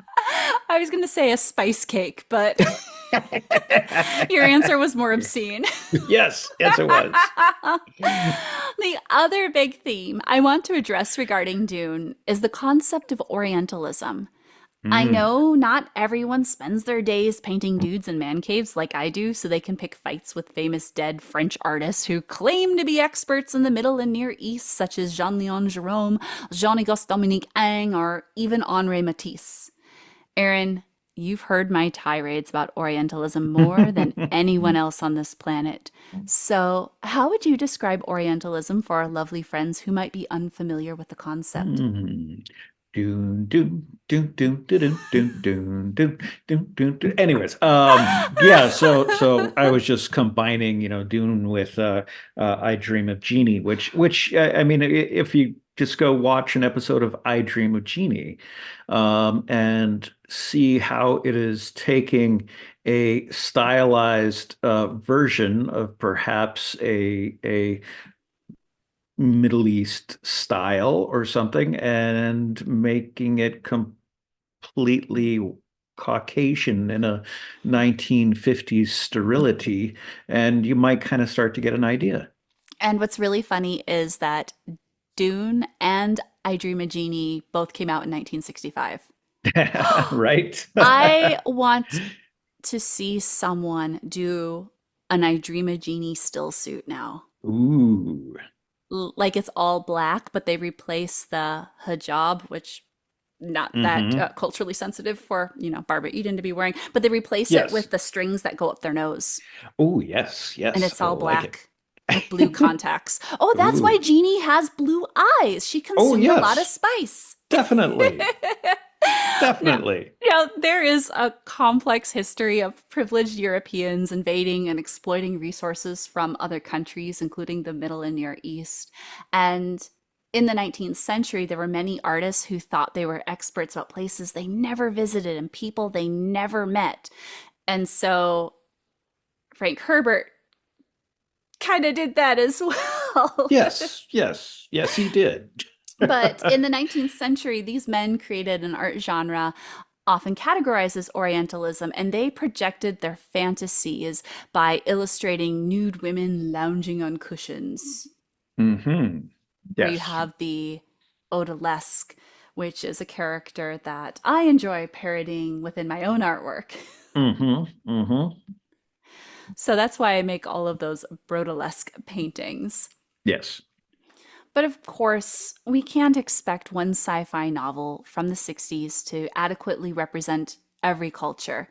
I was going to say a spice cake, but Your answer was more obscene. Yes, yes, it was. The other big theme I want to address regarding Dune is the concept of Orientalism. I Mm. know not everyone spends their days painting dudes in man caves like I do so they can pick fights with famous dead French artists who claim to be experts in the Middle and Near East, such as Jean-Léon Gérôme, Jean-Auguste Dominique Ang, or even Henri Matisse. Aaron, you've heard my tirades about Orientalism more than anyone else on this planet. So, how would you describe Orientalism for our lovely friends who might be unfamiliar with the concept? Mm. Doon, doon, doon, doon, doon, doon, doon, doon, doon, doon, doon. Anyways, yeah, so I was just combining, Dune with I Dream of Jeannie, which I mean, if you just go watch an episode of I Dream of Jeannie, and see how it is taking a stylized version of perhaps a Middle East style or something and making it completely Caucasian in a 1950s sterility, and you might kind of start to get an idea. And what's really funny is that Dune and I Dream of Jeannie both came out in 1965. Right? I want to see someone do an I Dream of Jeannie still suit now. Ooh. Like it's all black, but they replace the hijab, which not that Hmm. culturally sensitive for, Barbara Eden to be wearing, but they replace it Yes. with the strings that go up their nose. Oh, yes, And yes. it's I all like it. black with blue contacts. Oh, that's why Ooh. Jeannie has blue eyes. She Oh, consumed a lot of yes. spice. Definitely. Now, Definitely. there is a complex history of privileged Europeans invading and exploiting resources from other countries, including the Middle and Near East. And in the 19th century, there were many artists who thought they were experts about places they never visited and people they never met. And so Frank Herbert kind of did that as well. Yes, yes, yes, he did. But in the 19th century, these men created an art genre often categorized as Orientalism, and they projected their fantasies by illustrating nude women lounging on cushions, Hmm. where you Yes. have the odalisque, which is a character that I enjoy parodying within my own artwork. Hmm. Hmm. So that's why I make all of those brodalesque paintings. Yes. But of course, we can't expect one sci fi novel from the 60s to adequately represent every culture.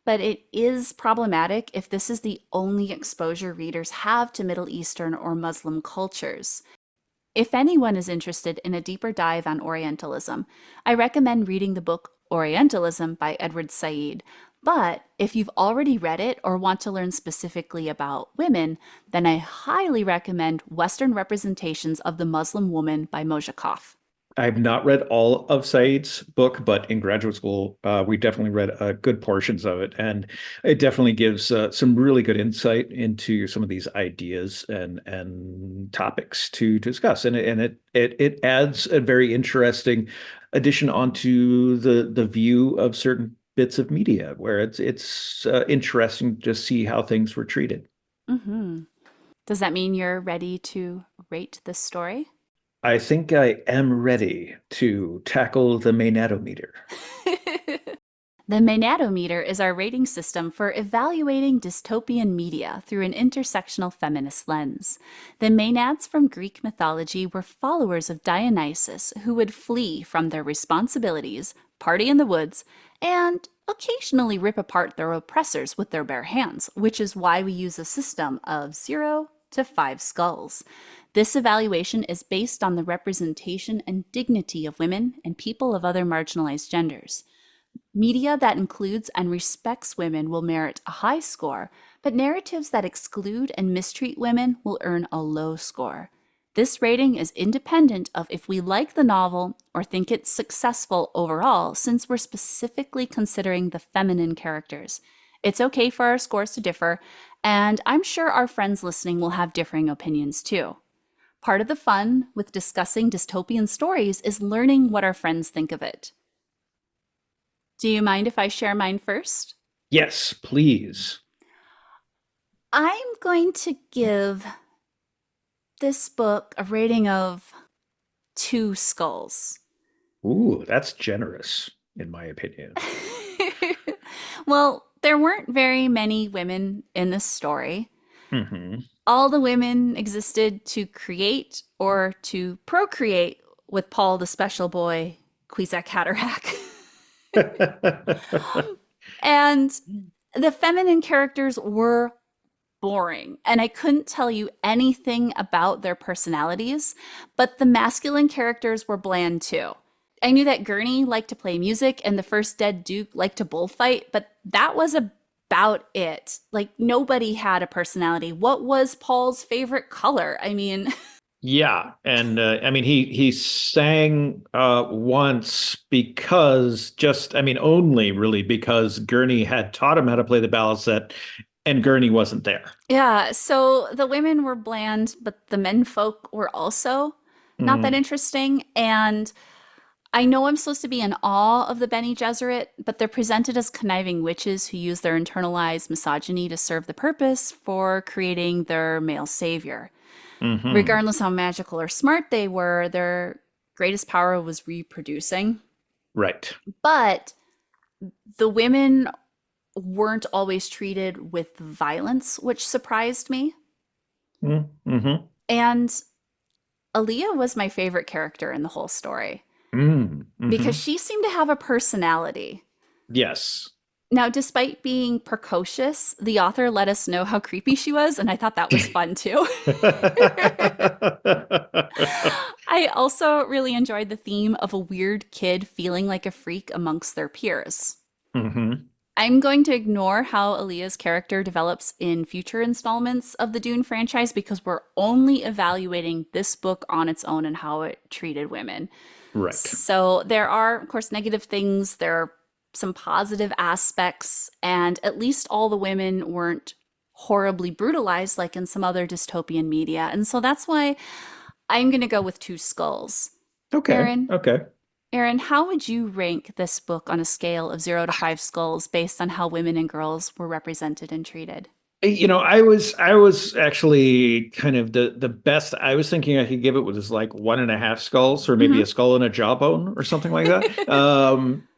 But it is problematic if this is the only exposure readers have to Middle Eastern or Muslim cultures. If anyone is interested in a deeper dive on Orientalism, I recommend reading the book Orientalism by Edward Said. But if you've already read it or want to learn specifically about women, then I highly recommend Western Representations of the Muslim Woman by Mozhakov. I've not read all of Said's book, but in graduate school, we definitely read good portions of it, and it definitely gives some really good insight into some of these ideas and topics to discuss, and it adds a very interesting addition onto the view of certain bits of media, where it's interesting to see how things were treated. Hmm. Does that mean you're ready to rate this story? I think I am ready to tackle the Maenad-O-Meter. The Maenad-O-Meter is our rating system for evaluating dystopian media through an intersectional feminist lens. The Maenads from Greek mythology were followers of Dionysus who would flee from their responsibilities, party in the woods, and occasionally rip apart their oppressors with their bare hands, which is why we use a system of 0 to 5 skulls. This evaluation is based on the representation and dignity of women and people of other marginalized genders. Media that includes and respects women will merit a high score, but narratives that exclude and mistreat women will earn a low score. This rating is independent of if we like the novel or think it's successful overall, since we're specifically considering the feminine characters. It's okay for our scores to differ, and I'm sure our friends listening will have differing opinions too. Part of the fun with discussing dystopian stories is learning what our friends think of it. Do you mind if I share mine first? Yes, please. I'm going to give this book a rating of 2 skulls. Ooh, that's generous, in my opinion. Well, there weren't very many women in this story. Hmm. All the women existed to create or to procreate with Paul the Special Boy, Kwisatz Haderach. And the feminine characters were boring, and I couldn't tell you anything about their personalities, but the masculine characters were bland too. I knew that Gurney liked to play music and the first dead Duke liked to bullfight, but that was about it. Like, nobody had a personality. What was Paul's favorite color? I mean, Yeah, and I mean he sang once because just I mean only really because Gurney had taught him how to play the balisette, and Gurney wasn't there. yeah, so the women were bland, but the men folk were also not that Mm, interesting. And I know I'm supposed to be in awe of the Bene Gesserit, but they're presented as conniving witches who use their internalized misogyny to serve the purpose for creating their male savior. hmm. Regardless how magical or smart they were, their greatest power was reproducing. Right. But the women weren't always treated with violence, which surprised me. Mm-hmm. And Aaliyah was my favorite character in the whole story because Mm-hmm. she seemed to have a personality. Yes. Now, despite being precocious, the author let us know how creepy she was, and I thought that was fun too. I also really enjoyed the theme of a weird kid feeling like a freak amongst their peers. Hmm. I'm going to ignore how Aaliyah's character develops in future installments of the Dune franchise because we're only evaluating this book on its own and how it treated women. Right. So there are, of course, negative things. There are some positive aspects, and at least all the women weren't horribly brutalized like in some other dystopian media. And so that's why I'm going to go with 2 skulls. Okay. Aaron, Okay. Aaron, how would you rank this book on a scale of 0 to 5 skulls based on how women and girls were represented and treated? I was actually kind of the best I was thinking I could give it was like 1.5 skulls or maybe Hmm. a skull and a jawbone or something like that.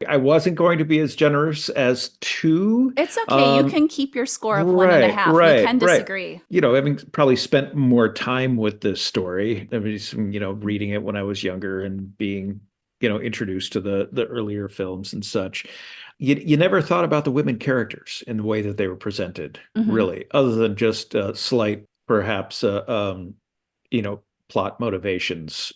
I wasn't going to be as generous as two. It's okay. You Um, can keep your score of one and a right, half. We right, can right. disagree. Having probably spent more time with this story, I mean, reading it when I was younger and being, introduced to the earlier films and such. You never thought about the women characters in the way that they were presented, Hmm. really, other than just slight, perhaps, you know, plot motivations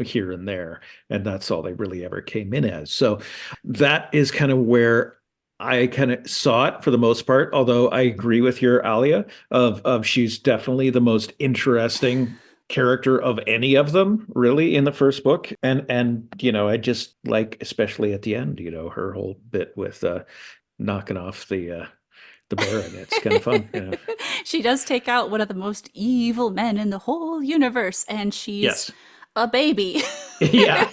here and there, and that's all they really ever came in as. So that is kind of where I kind of saw it for the most part. Although I agree with your Alia of she's definitely the most interesting character of any of them really in the first book, and I just like especially at the end, her whole bit with knocking off the Baron. It's kind of fun. Yeah. She does take out one of the most evil men in the whole universe, and she's Yes. a baby. Yeah.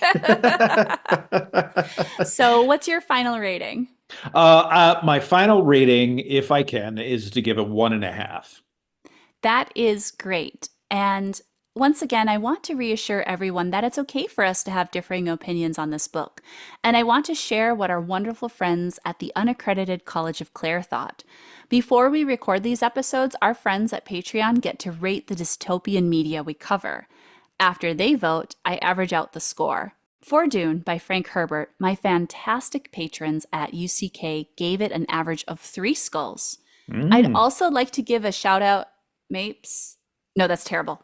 So, what's your final rating? My final rating, if I can, is to give it 1.5. That is great. And once again, I want to reassure everyone that it's okay for us to have differing opinions on this book. And I want to share what our wonderful friends at the Unaccredited College of Claire thought. Before we record these episodes, our friends at Patreon get to rate the dystopian media we cover. After they vote, I average out the score. For Dune by Frank Herbert, my fantastic patrons at UCK gave it an average of 3 skulls. I'd Mm. also like to give a shout out, Mapes. No, that's terrible.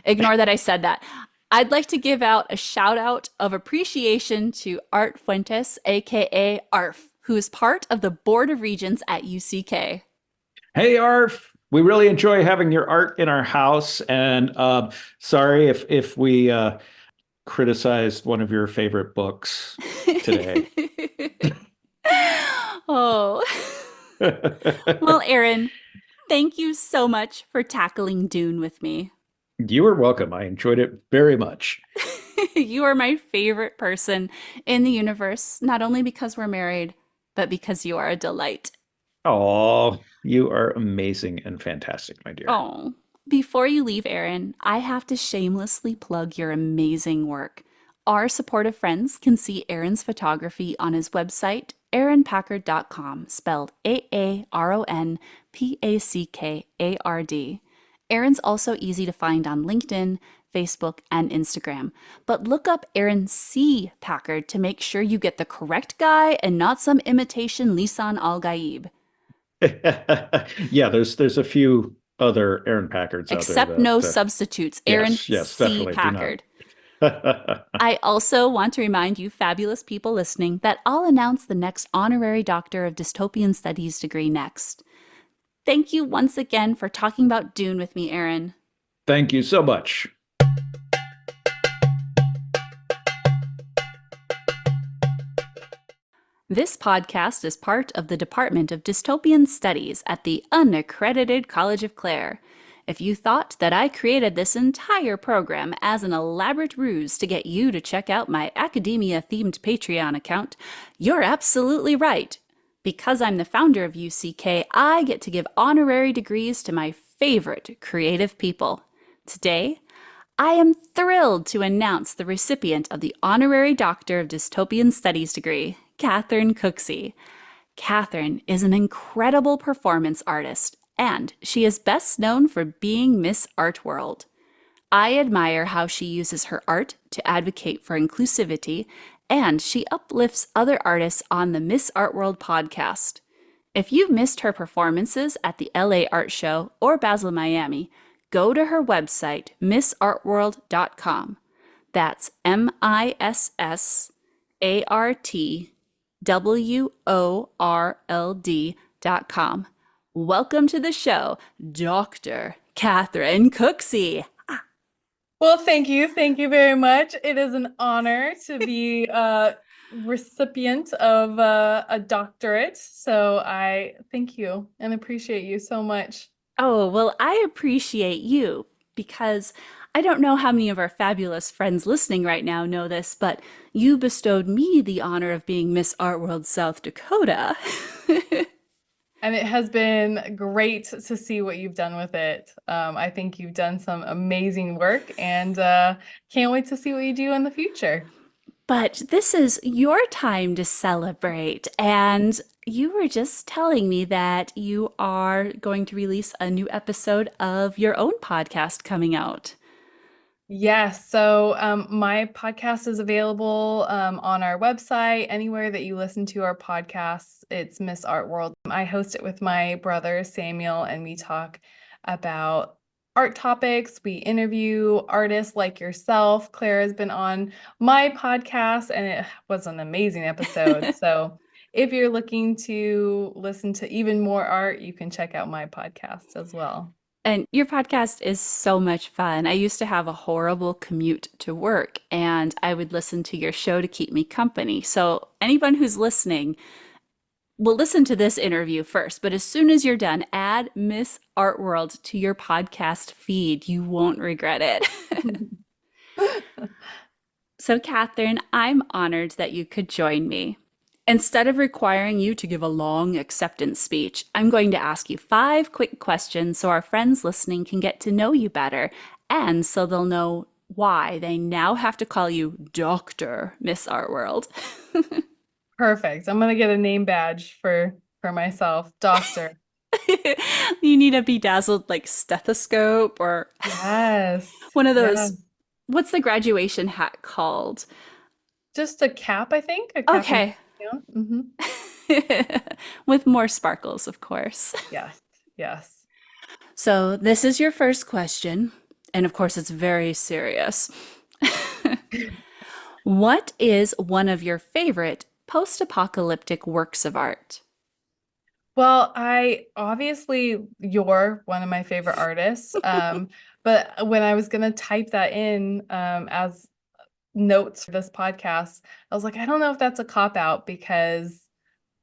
Ignore that I said that. I'd like to give out a shout out of appreciation to Art Fuentes, aka ARF, who is part of the Board of Regents at UCK. Hey, Arf. We really enjoy having your art in our house, and sorry if we criticized one of your favorite books today. Oh. Well, Aaron, thank you so much for tackling Dune with me. You are welcome. I enjoyed it very much. You are my favorite person in the universe, not only because we're married, but because you are a delight. Oh, you are amazing and fantastic, my dear. Oh, before you leave, Aaron, I have to shamelessly plug your amazing work. Our supportive friends can see Aaron's photography on his website, aaronpackard.com, spelled Aaronpackard. Aaron's also easy to find on LinkedIn, Facebook, and Instagram. But look up Aaron C Packard to make sure you get the correct guy and not some imitation Lisan Al Gaib. Yeah, there's a few other Aaron Packards out there Accept no that substitutes. Aaron yes, C definitely do not. Packard. I also want to remind you, fabulous people listening, that I'll announce the next Honorary Doctor of Dystopian Studies degree next. Thank you once again for talking about Dune with me, Aaron. Thank you so much. This podcast is part of the Department of Dystopian Studies at the unaccredited College of Klaire. If you thought that I created this entire program as an elaborate ruse to get you to check out my academia-themed Patreon account, you're absolutely right. Because I'm the founder of UCK, I get to give honorary degrees to my favorite creative people. Today, I am thrilled to announce the recipient of the Honorary Doctor of Dystopian Studies degree, Katherine Cooksey. Katherine is an incredible performance artist, and she is best known for being Miss Art World. I admire how she uses her art to advocate for inclusivity, and she uplifts other artists on the Miss Art World podcast. If you've missed her performances at the LA Art Show or Basel, Miami, go to her website, missartworld.com. That's MISSARTWORLD.com. Welcome to the show, Dr. Katherine Cooksey. Well, thank you. Thank you very much. It is an honor to be a recipient of a doctorate. So I thank you and appreciate you so much. Oh, well, I appreciate you because I don't know how many of our fabulous friends listening right now know this, but you bestowed me the honor of being Miss Art World South Dakota. And it has been great to see what you've done with it. I think you've done some amazing work and can't wait to see what you do in the future. But this is your time to celebrate. And you were just telling me that you are going to release a new episode of your own podcast coming out. Yes. So my podcast is available on our website, anywhere that you listen to our podcasts. It's Miss Art World. I host it with my brother, Samuel, and we talk about art topics. We interview artists like yourself. Klaire has been on my podcast, and it was an amazing episode. So if you're looking to listen to even more art, you can check out my podcast as well. And your podcast is so much fun. I used to have a horrible commute to work, and I would listen to your show to keep me company. So anyone who's listening will listen to this interview first, but as soon as you're done, add Miss Art World to your podcast feed. You won't regret it. So, Katherine, I'm honored that you could join me. Instead of requiring you to give a long acceptance speech, I'm going to ask you 5 quick questions so our friends listening can get to know you better, and so they'll know why they now have to call you Dr. Miss Art World. Perfect. I'm gonna get a name badge for myself, doctor. You need a bedazzled like stethoscope or Yes. one of those. Yes. What's the graduation hat called? Just a cap, I think. A cap. Okay. Mm-hmm. With more sparkles, of course. Yes. Yes. So this is your first question, and of course it's very serious. What is one of your favorite post-apocalyptic works of art? Well, you're one of my favorite artists. But when I was gonna type that in as notes for this podcast, I was like, I don't know if that's a cop out because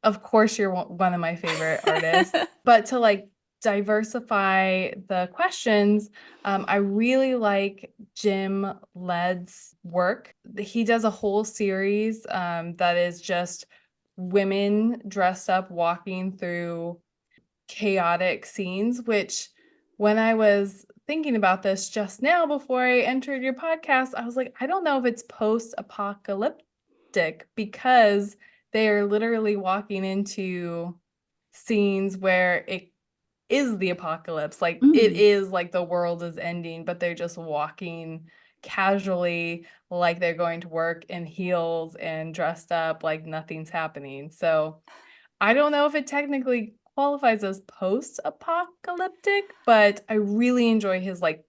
of course you're one of my favorite artists, but to like diversify the questions, I really like Jim Led's work. He does a whole series that is just women dressed up walking through chaotic scenes, which when I was thinking about this just now before I entered your podcast, I was like, I don't know if it's post-apocalyptic because they are literally walking into scenes where it is the apocalypse. Like it is like the world is ending, but they're just walking casually like they're going to work in heels and dressed up like nothing's happening. So I don't know if it technically qualifies as post-apocalyptic, but I really enjoy his like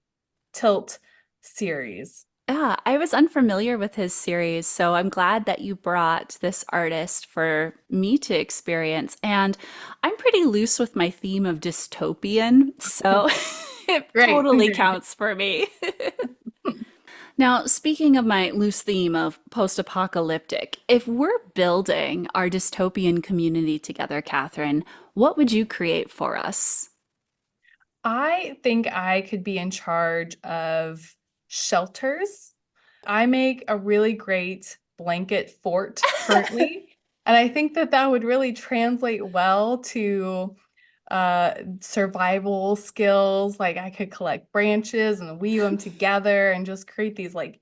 Tilt series. Yeah, I was unfamiliar with his series, so I'm glad that you brought this artist for me to experience. And I'm pretty loose with my theme of dystopian, so it Great. totally counts for me. Now, speaking of my loose theme of post-apocalyptic, if we're building our dystopian community together, Catherine, what would you create for us? I think I could be in charge of shelters. I make a really great blanket fort currently, and I think that that would really translate well to survival skills. Like I could collect branches and weave them together and just create these like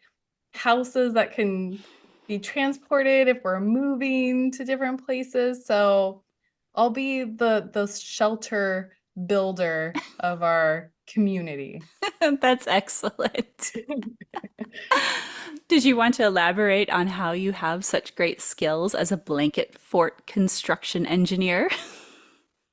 houses that can be transported if we're moving to different places. So I'll be the shelter builder of our community. That's excellent. Did you want to elaborate on how you have such great skills as a blanket fort construction engineer?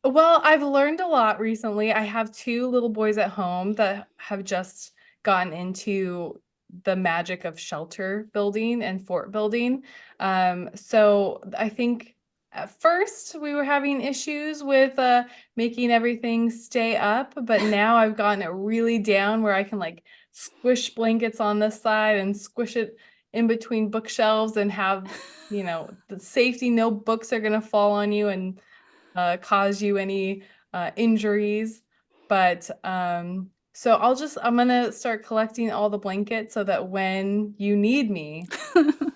Well, I've learned a lot recently. I have two little boys at home that have just gotten into the magic of shelter building and fort building. So I think at first we were having issues with making everything stay up, but now I've gotten it really down where I can like squish blankets on this side and squish it in between bookshelves and have, the safety, no books are gonna fall on you and cause you any injuries. But so I'm gonna start collecting all the blankets so that when you need me,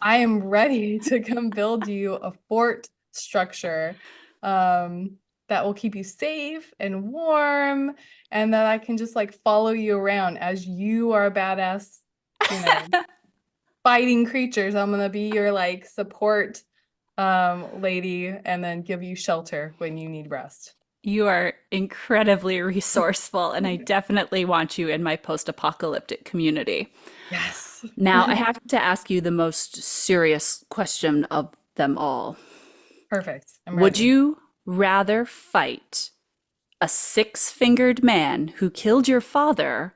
I am ready to come build you a fort structure that will keep you safe and warm, and that I can just like follow you around as you are a badass, you know, fighting creatures. I'm gonna be your like support lady and then give you shelter when you need rest. You are incredibly resourceful, and I definitely want you in my post-apocalyptic community. Yes. Now, I have to ask you the most serious question of them all. Perfect. I'm Would ready. you rather fight a six-fingered man who killed your father,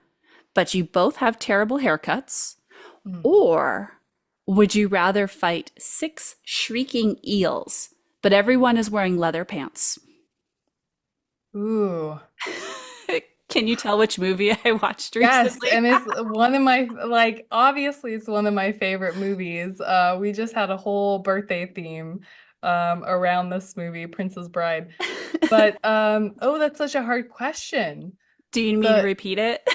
but you both have terrible haircuts? Mm. Or would you rather fight six shrieking eels, but everyone is wearing leather pants? Ooh. Can you tell which movie I watched Yes, recently? and it's one of my like obviously it's one of my favorite movies. We just had a whole birthday theme around this movie, Princess Bride. But oh, that's such a hard question. Do you need me to The repeat it?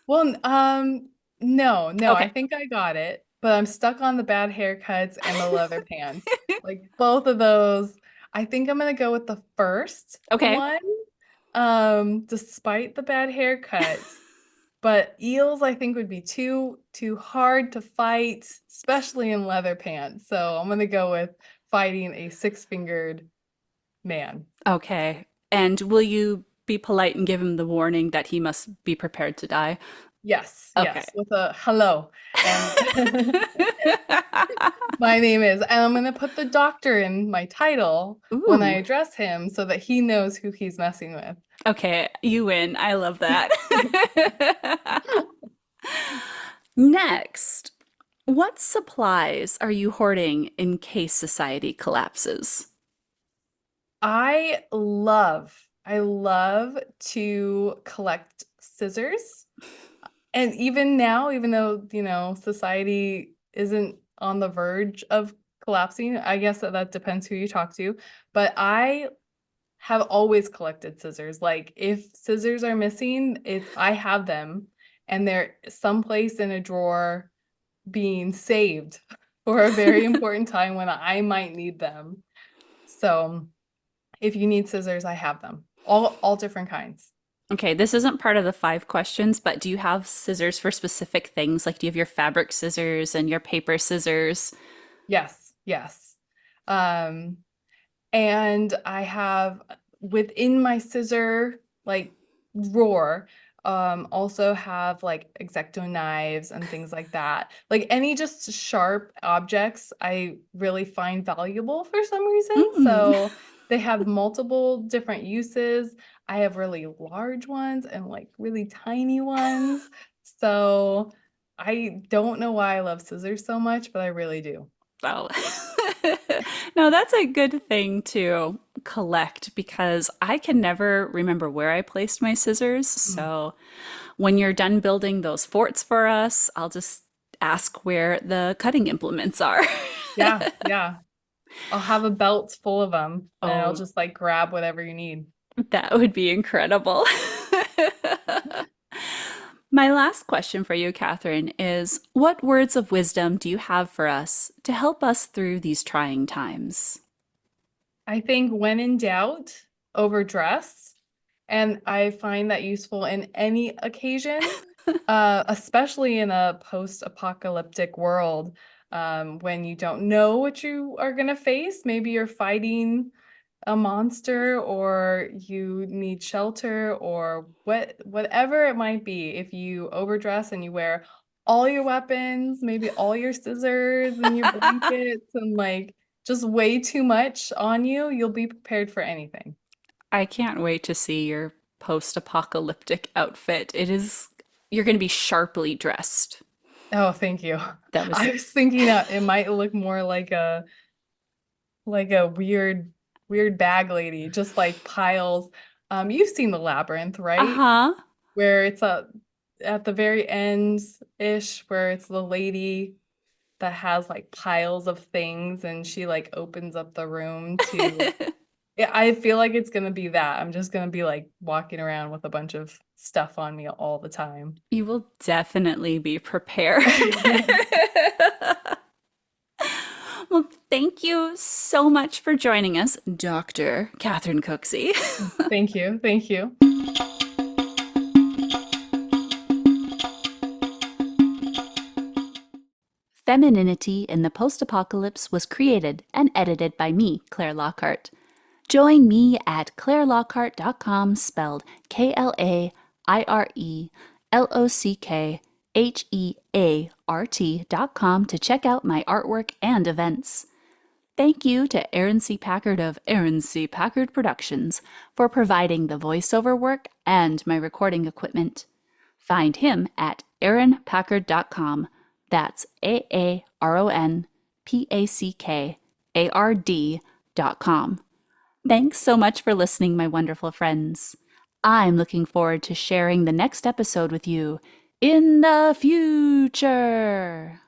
well, no, I Okay. think I got it, but I'm stuck on the bad haircuts and the leather pants. Like both of those, I think I'm gonna go with the first Okay. one, despite the bad haircuts. But eels, I think, would be too hard to fight, especially in leather pants. So I'm gonna go with fighting a six-fingered man. Okay. And will you be polite and give him the warning that he must be prepared to die? Yes, Okay. yes, with a hello. And my name is, and I'm gonna put the doctor in my title when I Ooh. address him so that he knows who he's messing with. Okay, you win. I love that. Next, what supplies are you hoarding in case society collapses? I love to collect scissors. And even now, even though, society isn't on the verge of collapsing, I guess that depends who you talk to, but I have always collected scissors. Like if scissors are missing, I have them and they're someplace in a drawer being saved for a very important time when I might need them. So if you need scissors, I have them. All different kinds. Okay, this isn't part of the 5 questions, but do you have scissors for specific things? Like, do you have your fabric scissors and your paper scissors? Yes, yes. Um, and I have within my scissor like drawer, also have like X-Acto knives and things like that. Like any just sharp objects I really find valuable for some reason. Mm. So they have multiple different uses. I have really large ones and like really tiny ones. So I don't know why I love scissors so much, but I really do. Oh. No, that's a good thing to collect because I can never remember where I placed my scissors. Mm. So when you're done building those forts for us, I'll just ask where the cutting implements are. Yeah, yeah. I'll have a belt full of them and I'll Oh, just like grab whatever you need. that would be incredible. My last question for you, Catherine, is what words of wisdom do you have for us to help us through these trying times? I think when in doubt, overdress. And I find that useful in any occasion, especially in a post-apocalyptic world, when you don't know what you are going to face. Maybe you're fighting a monster or you need shelter or whatever it might be. If you overdress and you wear all your weapons, maybe all your scissors and your blankets and like just way too much on you, you'll be prepared for anything. I can't wait to see your post-apocalyptic outfit. You're going to be sharply dressed. Oh, thank you. That was, I was thinking that it might look more like a weird bag lady, just like piles. You've seen the labyrinth, right? uh-huh. Where it's at the very end-ish, where it's the lady that has like piles of things and she like opens up the room to yeah, I feel like it's gonna be that. I'm just gonna be like walking around with a bunch of stuff on me all the time. You will definitely be prepared. Well, thank you so much for joining us, Dr. Katherine Cooksey. Thank you. Thank you. Femininity in the Post-Apocalypse was created and edited by me, Klaire Lockheart. Join me at clairelockhart.com, spelled KLAIRELOCKHEART.com, to check out my artwork and events. Thank you to Aaron C Packard of Aaron C Packard Productions for providing the voiceover work and my recording equipment. Find him at aaronpackard.com. That's AARONPACKARD.com. Thanks so much for listening, my wonderful friends. I'm looking forward to sharing the next episode with you in the future.